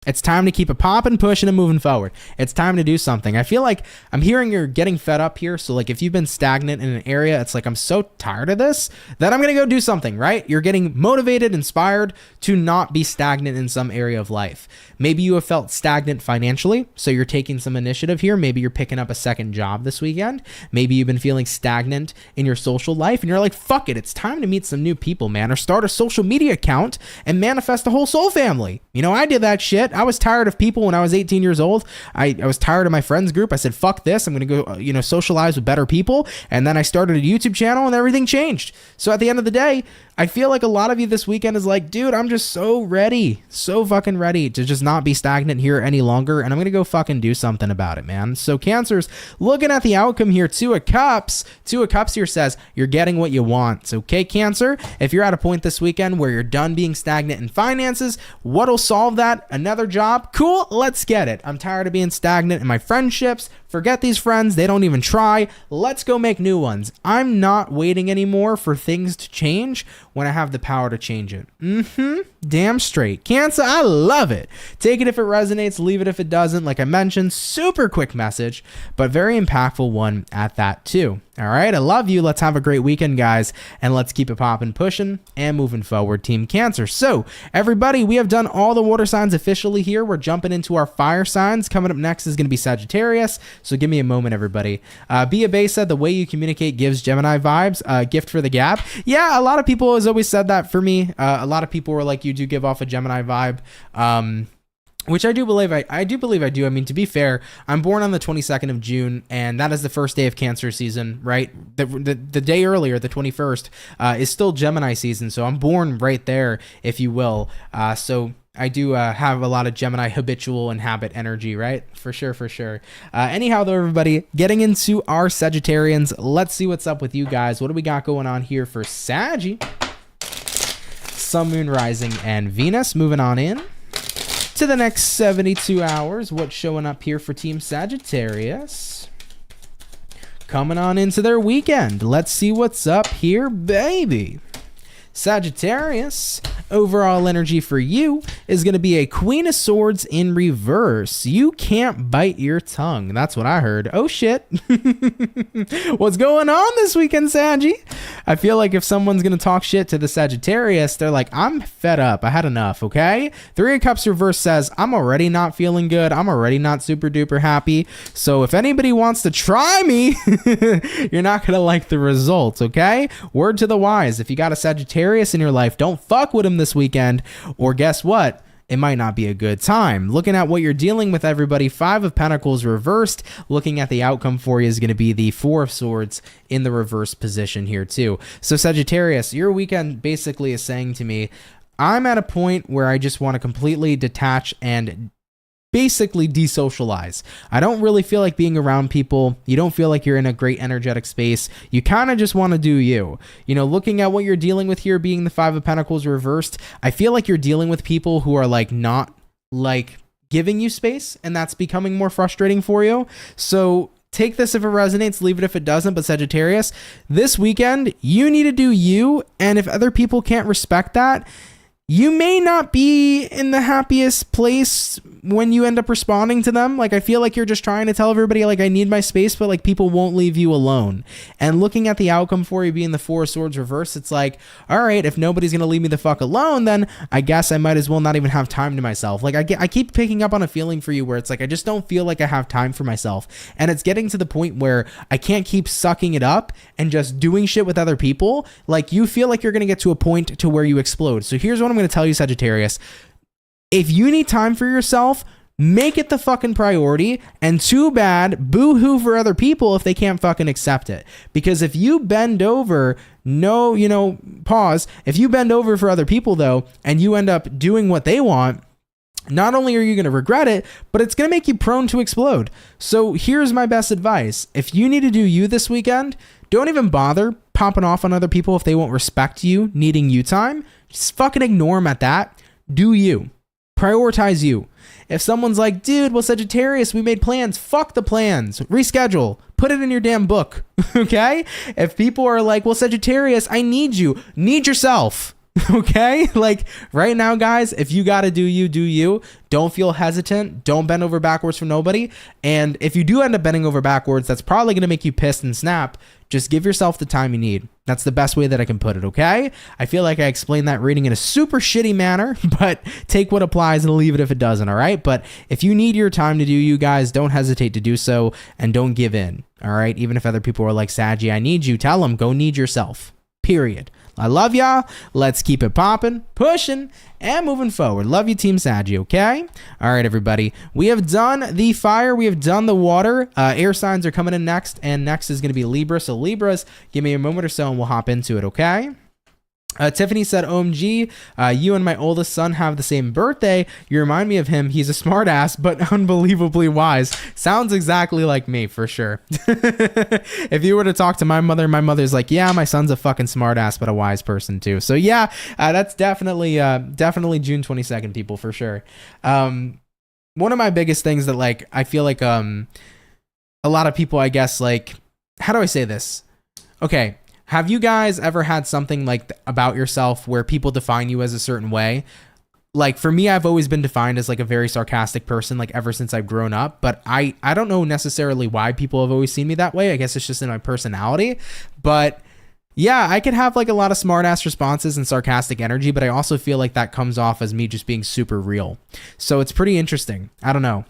It's time to keep it popping, pushing, and moving forward. It's time to do something. I feel like I'm hearing you're getting fed up here. So like if you've been stagnant in an area, it's like I'm so tired of this that I'm going to go do something, right? You're getting motivated, inspired to not be stagnant in some area of life. Maybe you have felt stagnant financially, so you're taking some initiative here. Maybe you're picking up a second job this weekend. Maybe you've been feeling stagnant in your social life and you're like, fuck it, it's time to meet some new people, man, or start a social media account and manifest a whole soul family. You know, I did that shit. I was tired of people when I was 18 years old. I was tired of my friends group. I said, fuck this. I'm going to go, socialize with better people. And then I started a YouTube channel and everything changed. So at the end of the day, I feel like a lot of you this weekend is like, dude, I'm just so ready, so fucking ready to just not be stagnant here any longer. And I'm going to go fucking do something about it, man. So Cancers, looking at the outcome here, Two of Cups here says you're getting what you want. So, okay, Cancer, if you're at a point this weekend where you're done being stagnant in finances, what'll solve that? Another job? Cool, let's get it. I'm tired of being stagnant in my friendships. Forget these friends. They don't even try. Let's go make new ones. I'm not waiting anymore for things to change when I have the power to change it. Damn straight. Cancer, I love it. Take it if it resonates. Leave it if it doesn't. Like I mentioned, super quick message, but very impactful one at that too. All right, I love you. Let's have a great weekend, guys, and let's keep it popping, pushing, and moving forward, Team Cancer. So, everybody, we have done all the water signs officially here. We're jumping into our fire signs. Coming up next is going to be Sagittarius, so give me a moment, everybody. Bia Bay said the way you communicate gives Gemini vibes. Gift for the gap. Yeah, a lot of people has always said that for me. A lot of people were like, you do give off a Gemini vibe. Which I do believe I do. I mean, to be fair, I'm born on the 22nd of June, and that is the first day of Cancer season, right? The day earlier, the 21st, is still Gemini season, so I'm born right there, if you will. So I do have a lot of Gemini habitual and habit energy, right? For sure. Anyhow, though, everybody, getting into our Sagittarians, let's see what's up with you guys. What do we got going on here for Saggy? Sun, Moon, Rising, and Venus. Moving on in to the next 72 hours. What's showing up here for Team Sagittarius? Coming on into their weekend. Let's see what's up here, baby. Sagittarius, overall energy for you is going to be a Queen of Swords in reverse. You can't bite your tongue. That's what I heard. Oh, shit. What's going on this weekend, Saggy? I feel like if someone's going to talk shit to the Sagittarius, they're like, I'm fed up. I had enough, okay? Three of Cups reverse says, I'm already not feeling good. I'm already not super duper happy. So if anybody wants to try me, you're not going to like the results, okay? Word to the wise. If you got a Sagittarius in your life, don't fuck with him this weekend, or guess what? It might not be a good time. Looking at what you're dealing with, everybody, Five of Pentacles reversed. Looking at the outcome for you is going to be the Four of Swords in the reverse position here too. So Sagittarius, your weekend basically is saying to me, I'm at a point where I just want to completely detach and basically desocialize. I don't really feel like being around people. You don't feel like you're in a great energetic space. You kind of just want to do you. You know, looking at what you're dealing with here being the Five of Pentacles reversed, I feel like you're dealing with people who are like not like giving you space, and that's becoming more frustrating for you. So take this if it resonates, leave it if it doesn't. But Sagittarius, this weekend, you need to do you, and if other people can't respect that, you may not be in the happiest place when you end up responding to them. Like, I feel like you're just trying to tell everybody, like, I need my space, but like people won't leave you alone. And looking at the outcome for you being the Four of Swords reverse, it's like, all right, if nobody's going to leave me the fuck alone, then I guess I might as well not even have time to myself. Like, I keep picking up on a feeling for you where it's like, I just don't feel like I have time for myself. And it's getting to the point where I can't keep sucking it up and just doing shit with other people. Like, you feel like you're going to get to a point to where you explode. So here's what I'm going to tell you, Sagittarius. If you need time for yourself, make it the fucking priority, and too bad, boo-hoo for other people if they can't fucking accept it. Because if you bend over, pause. If you bend over for other people, though, and you end up doing what they want, not only are you going to regret it, but it's going to make you prone to explode. So here's my best advice. If you need to do you this weekend, don't even bother popping off on other people if they won't respect you needing you time. Just fucking ignore them at that. Do you. Prioritize you. If someone's like, dude, well, Sagittarius, we made plans. Fuck the plans. Reschedule. Put it in your damn book. Okay? If people are like, well, Sagittarius, I need you. Need yourself. Okay, like right now, guys, if you got to do you, do you. Don't feel hesitant. Don't bend over backwards for nobody. And if you do end up bending over backwards, that's probably going to make you pissed and snap. Just give yourself the time you need. That's the best way that I can put it, okay? I feel like I explained that reading in a super shitty manner, but take what applies and leave it if it doesn't, all right? But if you need your time to do you guys, don't hesitate to do so and don't give in, all right? Even if other people are like, Saggy, I need you, tell them, go need yourself, period. I love y'all. Let's keep it popping, pushing, and moving forward. Love you, Team Saggy, okay? All right, everybody. We have done the fire. We have done the water. Air signs are coming in next, and next is going to be Libra. So Libras, give me a moment or so, and we'll hop into it, okay? Tiffany said, OMG, you and my oldest son have the same birthday. You remind me of him. He's a smart ass, but unbelievably wise. Sounds exactly like me, for sure. If you were to talk to my mother's like, yeah, my son's a fucking smart ass, but a wise person too. So yeah, that's definitely June 22nd, people, for sure. One of my biggest things that, like, I feel like a lot of people, I guess, like, how do I say this? Okay. Have you guys ever had something like about yourself where people define you as a certain way? Like for me, I've always been defined as like a very sarcastic person, like ever since I've grown up, but I don't know necessarily why people have always seen me that way. I guess it's just in my personality, but yeah, I can have like a lot of smart ass responses and sarcastic energy, but I also feel like that comes off as me just being super real. So it's pretty interesting. I don't know.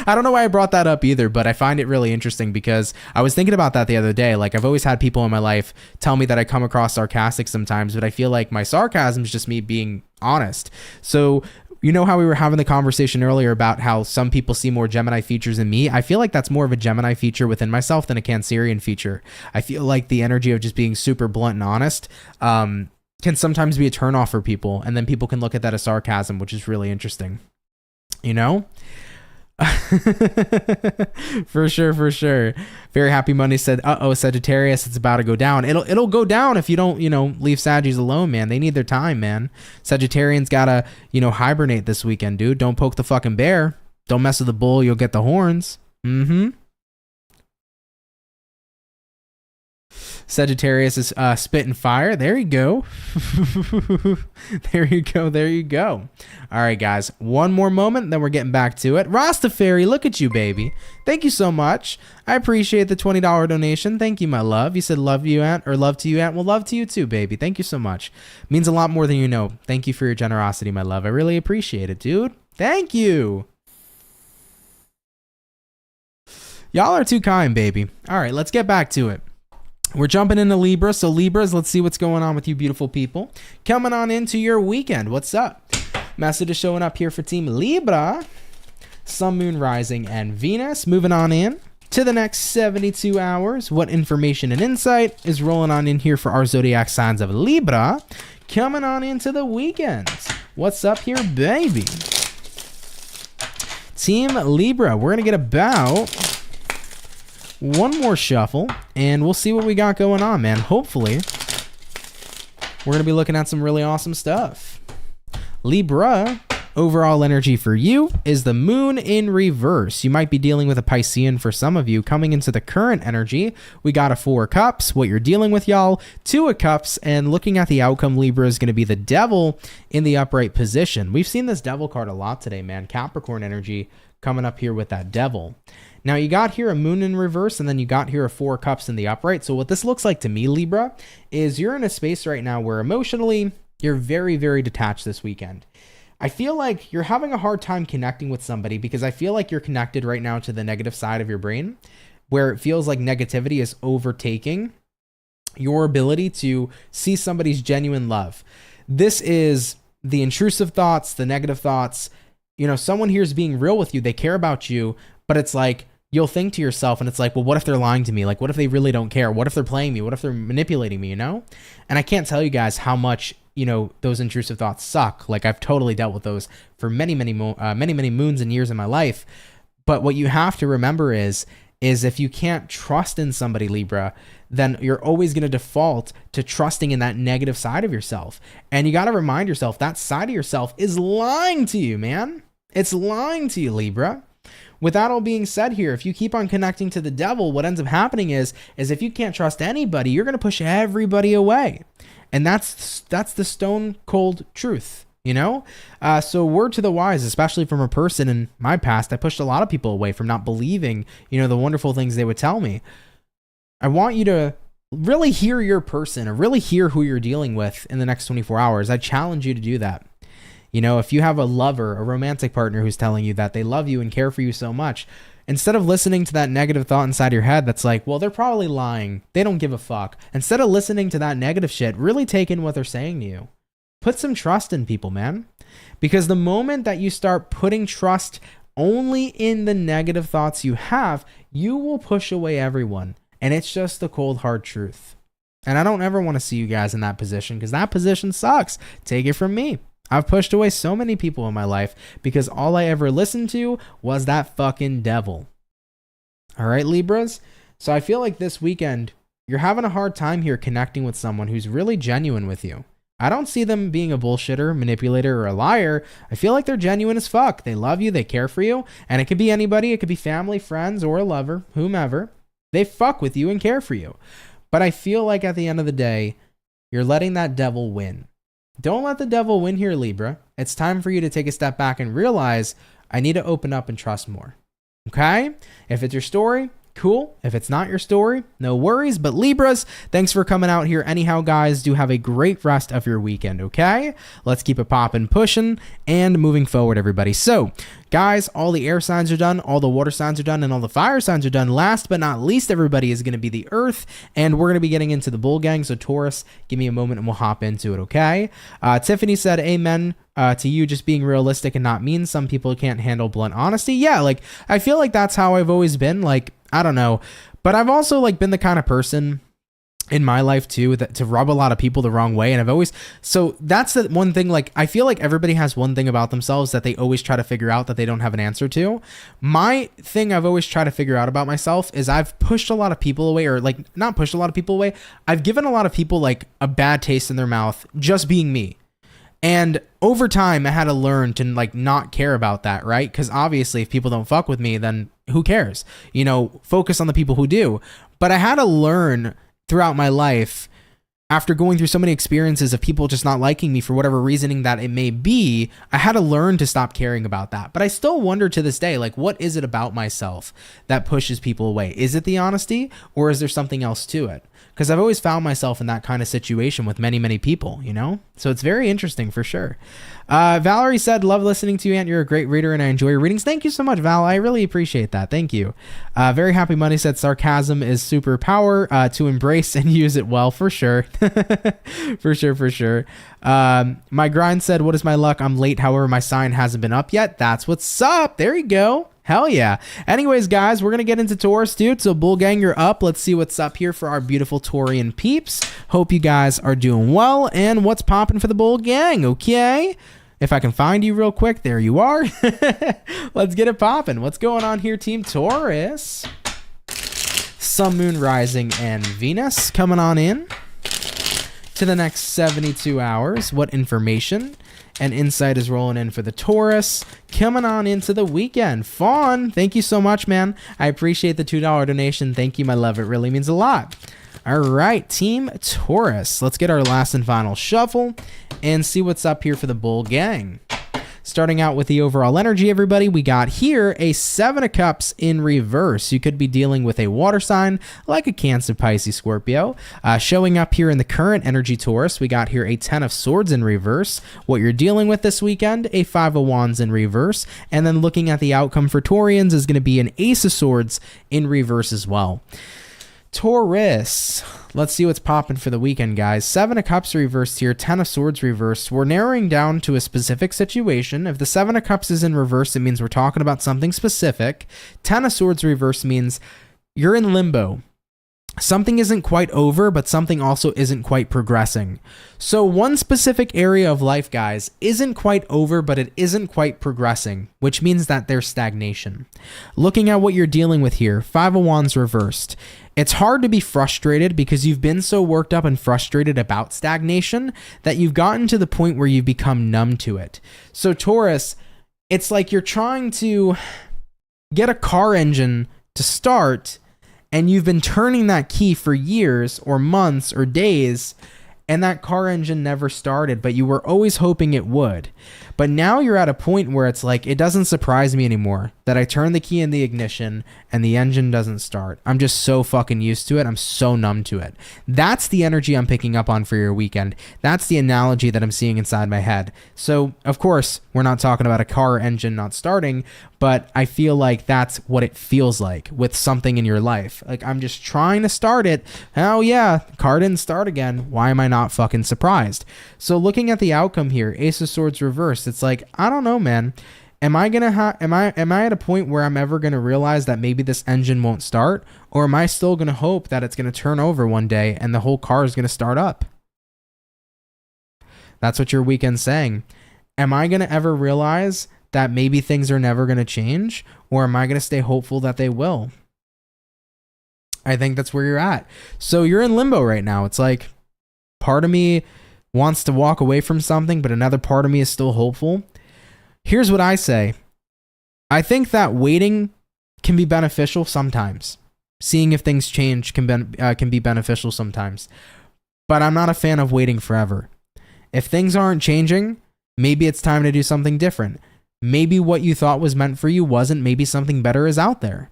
I don't know why I brought that up either, but I find it really interesting because I was thinking about that the other day. Like I've always had people in my life tell me that I come across sarcastic sometimes, but I feel like my sarcasm is just me being honest. So you know how we were having the conversation earlier about how some people see more Gemini features in me? I feel like that's more of a Gemini feature within myself than a Cancerian feature. I feel like the energy of just being super blunt and honest can sometimes be a turnoff for people. And then people can look at that as sarcasm, which is really interesting. You know? For sure. Very Happy Monday said, Sagittarius, it's about to go down. It'll go down if you don't, leave Saggies alone, man. They need their time, man. Sagittarians gotta, hibernate this weekend, dude. Don't poke the fucking bear. Don't mess with the bull, you'll get the horns. Sagittarius is spitting fire. There you go. There you go. All right, guys. One more moment, then we're getting back to it. Rastafari, look at you, baby. Thank you so much. I appreciate the $20 donation. Thank you, my love. You said love you, Aunt, or love to you, Aunt. Well, love to you too, baby. Thank you so much. Means a lot more than you know. Thank you for your generosity, my love. I really appreciate it, dude. Thank you. Y'all are too kind, baby. All right, let's get back to it. We're jumping into Libra. So Libras, let's see what's going on with you beautiful people. Coming on into your weekend. What's up? Message is showing up here for Team Libra. Sun, Moon, Rising, and Venus. Moving on in to the next 72 hours. What information and insight is rolling on in here for our zodiac signs of Libra? Coming on into the weekend. What's up here, baby? Team Libra, we're going to get about one more shuffle, and we'll see what we got going on, man. Hopefully, we're going to be looking at some really awesome stuff. Libra, overall energy for you is the moon in reverse. You might be dealing with a Piscean for some of you. Coming into the current energy, we got a 4 of cups. What you're dealing with, y'all, 2 of cups, and looking at the outcome, Libra is going to be the devil in the upright position. We've seen this devil card a lot today, man. Capricorn energy coming up here with that devil. Now, you got here a moon in reverse, and then you got here a 4 cups in the upright. So what this looks like to me, Libra, is you're in a space right now where emotionally, you're very, very detached this weekend. I feel like you're having a hard time connecting with somebody because I feel like you're connected right now to the negative side of your brain, where it feels like negativity is overtaking your ability to see somebody's genuine love. This is the intrusive thoughts, the negative thoughts. Someone here is being real with you. They care about you, but it's like, you'll think to yourself, and it's like, well, what if they're lying to me? Like, what if they really don't care? What if they're playing me? What if they're manipulating me, And I can't tell you guys how much, those intrusive thoughts suck. Like, I've totally dealt with those for many moons and years in my life. But what you have to remember is if you can't trust in somebody, Libra, then you're always going to default to trusting in that negative side of yourself. And you got to remind yourself that side of yourself is lying to you, man. It's lying to you, Libra. with that all being said here, if you keep on connecting to the devil, what ends up happening is if you can't trust anybody, you're going to push everybody away. And that's the stone cold truth, you know? So word to the wise, especially from a person in my past, I pushed a lot of people away from not believing, you know, the wonderful things they would tell me. I want you to really hear your person or really hear who you're dealing with in the next 24 hours. I challenge you to do that. You know, if you have a lover, a romantic partner who's telling you that they love you and care for you so much, instead of listening to that negative thought inside your head that's like, well, they're probably lying, they don't give a fuck. Instead of listening to that negative shit, really take in what they're saying to you. Put some trust in people, man. Because the moment that you start putting trust only in the negative thoughts you have, you will push away everyone. And it's just the cold, hard truth. And I don't ever want to see you guys in that position because that position sucks. Take it from me. I've pushed away so many people in my life because all I ever listened to was that fucking devil. All right, Libras? So I feel like this weekend, you're having a hard time here connecting with someone who's really genuine with you. I don't see them being a bullshitter, manipulator, or a liar. I feel like they're genuine as fuck. They love you, they care for you, and it could be anybody. It could be family, friends, or a lover, whomever. They fuck with you and care for you. But I feel like at the end of the day, you're letting that devil win. Don't let the devil win here, Libra. It's time for you to take a step back and realize I need to open up and trust more. Okay? If it's your story, cool. If it's not your story, no worries. But Libras, thanks for coming out here. Anyhow, guys, do have a great rest of your weekend, okay? Let's keep it popping, pushing, and moving forward, everybody. So, guys, all the air signs are done, all the water signs are done, and all the fire signs are done. Last but not least, everybody, is going to be the Earth, and we're going to be getting into the bull gang. So, Taurus, give me a moment and we'll hop into it, okay? Tiffany said, amen. To you just being realistic and not mean. Some people can't handle blunt honesty. Yeah, like, I feel like that's how I've always been. Like, I don't know. But I've also, like, been the kind of person in my life too that to rub a lot of people the wrong way. And I've always, so that's the one thing, like, I feel like everybody has one thing about themselves that they always try to figure out that they don't have an answer to. My thing I've always tried to figure out about myself is I've pushed a lot of people away, or like not pushed a lot of people away. I've given a lot of people like a bad taste in their mouth just being me. And over time, I had to learn to like not care about that, right? Because obviously, if people don't fuck with me, then who cares? You know, focus on the people who do. But I had to learn throughout my life, after going through so many experiences of people just not liking me for whatever reasoning that it may be, I had to learn to stop caring about that. But I still wonder to this day, like, what is it about myself that pushes people away? Is it the honesty, or is there something else to it? Because I've always found myself in that kind of situation with many, many people, you know? So it's very interesting for sure. Valerie said, love listening to you, Aunt. You're a great reader and I enjoy your readings. Thank you so much, Val. I really appreciate that. Thank you. Very Happy Money said, sarcasm is superpower to embrace and use it well, for sure. For sure. My grind said, what is my luck? I'm late. However, my sign hasn't been up yet. That's what's up. There you go. Hell yeah. Anyways, guys, we're going to get into Taurus, dude. So bull gang, you're up. Let's see what's up here for our beautiful Taurian peeps. Hope you guys are doing well. And what's popping for the bull gang? Okay. If I can find you real quick, there you are. Let's get it popping. What's going on here, Team Taurus? Sun, Moon, Rising, and Venus coming on in to the next 72 hours. What information and insight is rolling in for the Taurus coming on into the weekend? Fawn, thank you so much, man. I appreciate the $2 donation. Thank you, my love. It really means a lot. All right, Team Taurus. Let's get our last and final shuffle and see what's up here for the bull gang. Starting out with the overall energy, everybody, we got here a 7 of Cups in reverse. You could be dealing with a water sign like a Cancer, Pisces, Scorpio. Showing up here in the current energy, Taurus, we got here a 10 of Swords in reverse. What you're dealing with this weekend, a 5 of Wands in reverse. And then looking at the outcome for Taurians is going to be an Ace of Swords in reverse as well. Taurus, let's see what's popping for the weekend, guys. 7 of Cups reversed here, 10 of Swords reversed. We're narrowing down to a specific situation. If the 7 of Cups is in reverse, it means we're talking about something specific. 10 of Swords reversed means you're in limbo. Something isn't quite over, but something also isn't quite progressing. So one specific area of life, guys, isn't quite over, but it isn't quite progressing, which means that there's stagnation. Looking at what you're dealing with here, 5 of Wands reversed. It's hard to be frustrated because you've been so worked up and frustrated about stagnation that you've gotten to the point where you've become numb to it. So Taurus, it's like you're trying to get a car engine to start and you've been turning that key for years or months or days and that car engine never started, but you were always hoping it would. But now you're at a point where it's like, it doesn't surprise me anymore that I turn the key in the ignition and the engine doesn't start. I'm just so fucking used to it. I'm so numb to it. That's the energy I'm picking up on for your weekend. That's the analogy that I'm seeing inside my head. So, of course, we're not talking about a car engine not starting, but I feel like that's what it feels like with something in your life. Like, I'm just trying to start it. Oh yeah, car didn't start again. Why am I not fucking surprised? So looking at the outcome here, Ace of Swords reversed, it's like, I don't know, man. Am I at a point where I'm ever gonna realize that maybe this engine won't start? Or am I still gonna hope that it's gonna turn over one day and the whole car is gonna start up? That's what your weekend's saying. Am I gonna ever realize that maybe things are never gonna change? Or am I gonna stay hopeful that they will? I think that's where you're at. So you're in limbo right now. It's like, part of me wants to walk away from something, but another part of me is still hopeful. Here's what I say. I think that waiting can be beneficial sometimes. Seeing if things change can be beneficial sometimes. But I'm not a fan of waiting forever. If things aren't changing, maybe it's time to do something different. Maybe what you thought was meant for you wasn't. Maybe something better is out there.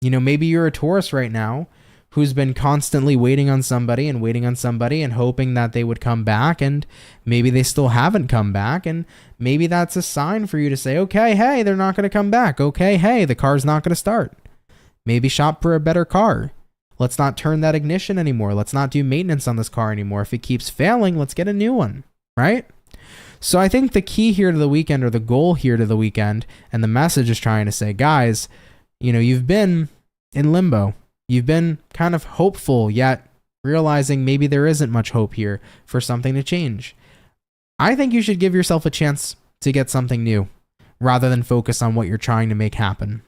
You know, maybe you're a Taurus right now who's been constantly waiting on somebody and hoping that they would come back, and maybe they still haven't come back, and maybe that's a sign for you to say, okay, hey, they're not going to come back. Okay, hey, the car's not going to start. Maybe shop for a better car. Let's not turn that ignition anymore. Let's not do maintenance on this car anymore. If it keeps failing, let's get a new one, right? So I think the key here to the weekend, or the goal here to the weekend, and the message is trying to say, guys, you know, you've been in limbo. You've been kind of hopeful, yet realizing maybe there isn't much hope here for something to change. I think you should give yourself a chance to get something new rather than focus on what you're trying to make happen.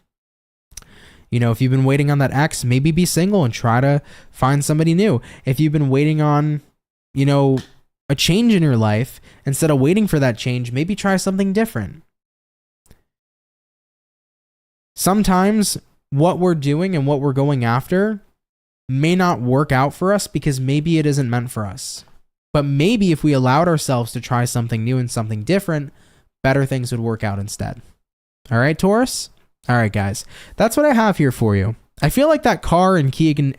You know, if you've been waiting on that ex, maybe be single and try to find somebody new. If you've been waiting on, you know, a change in your life, instead of waiting for that change, maybe try something different. Sometimes what we're doing and what we're going after may not work out for us because maybe it isn't meant for us. But maybe if we allowed ourselves to try something new and something different, better things would work out instead. All right, Taurus? All right, guys. That's what I have here for you. I feel like that car and key and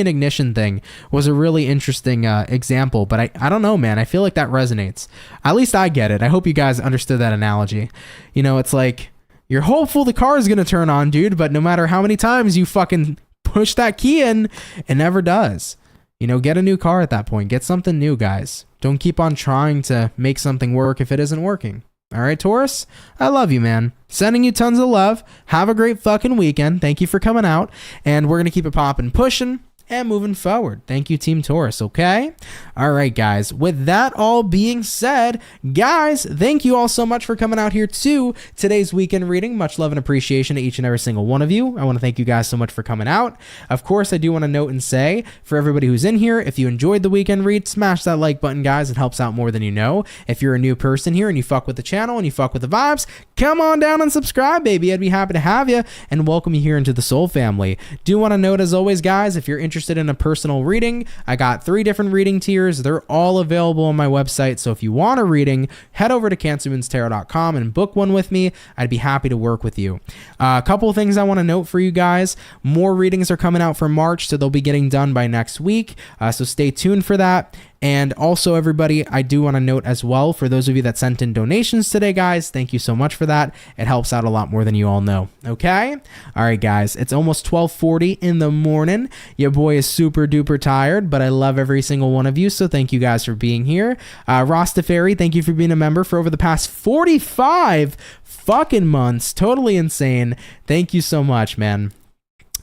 ignition thing was a really interesting example, but I don't know, man. I feel like that resonates. At least I get it. I hope you guys understood that analogy. You know, it's like, you're hopeful the car is going to turn on, dude, but no matter how many times you fucking push that key in, it never does. You know, get a new car at that point. Get something new, guys. Don't keep on trying to make something work if it isn't working. All right, Taurus? I love you, man. Sending you tons of love. Have a great fucking weekend. Thank you for coming out. And we're going to keep it popping, pushing, and moving forward. Thank you, Team Taurus, okay? All right, guys. With that all being said, guys, thank you all so much for coming out here to today's weekend reading. Much love and appreciation to each and every single one of you. I want to thank you guys so much for coming out. Of course, I do want to note and say, for everybody who's in here, if you enjoyed the weekend read, smash that like button, guys. It helps out more than you know. If you're a new person here and you fuck with the channel and you fuck with the vibes, come on down and subscribe, baby. I'd be happy to have you and welcome you here into the Soul family. Do want to note, as always, guys, if you're interested in a personal reading, I got 3 different reading tiers. They're all available on my website. So if you want a reading, head over to CancerMoonsTarot.com and book one with me. I'd be happy to work with you. A couple of things I want to note for you guys. More readings are coming out for March, so they'll be getting done by next week. So stay tuned for that. And also, everybody, I do want to note as well, for those of you that sent in donations today, guys, thank you so much for that. It helps out a lot more than you all know. Okay? All right, guys, it's almost 12:40 in the morning. Your boy is super duper tired, but I love every single one of you, so thank you guys for being here. Rastafari, thank you for being a member for over the past 45 fucking months. Totally insane. Thank you so much, man.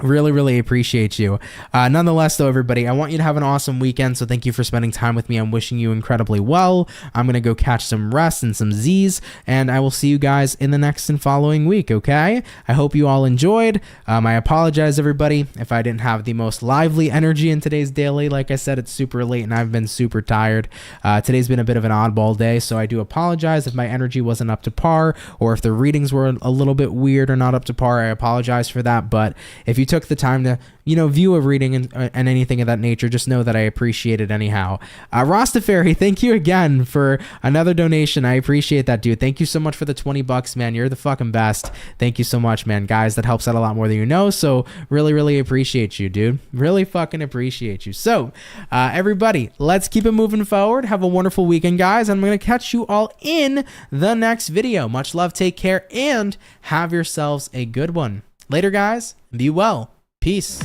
Really appreciate you. Nonetheless, though, everybody, I want you to have an awesome weekend. So thank you for spending time with me. I'm wishing you incredibly well. I'm going to go catch some rest and some Z's, and I will see you guys in the next and following week, okay? I hope you all enjoyed. I apologize, everybody, if I didn't have the most lively energy in today's daily. Like I said, it's super late, and I've been super tired. Today's been a bit of an oddball day, so I do apologize if my energy wasn't up to par, or if the readings were a little bit weird or not up to par. I apologize for that, but if you took the time to, view a reading and anything of that nature, just know that I appreciate it anyhow. Rastafari, thank you again for another donation. I appreciate that, dude. Thank you so much for the $20, man. You're the fucking best. Thank you so much, man. Guys, that helps out a lot more than you know, so really appreciate you, dude. Really fucking appreciate you. So, everybody, let's keep it moving forward. Have a wonderful weekend, guys. I'm going to catch you all in the next video. Much love, take care, and have yourselves a good one. Later, guys. Be well. Peace.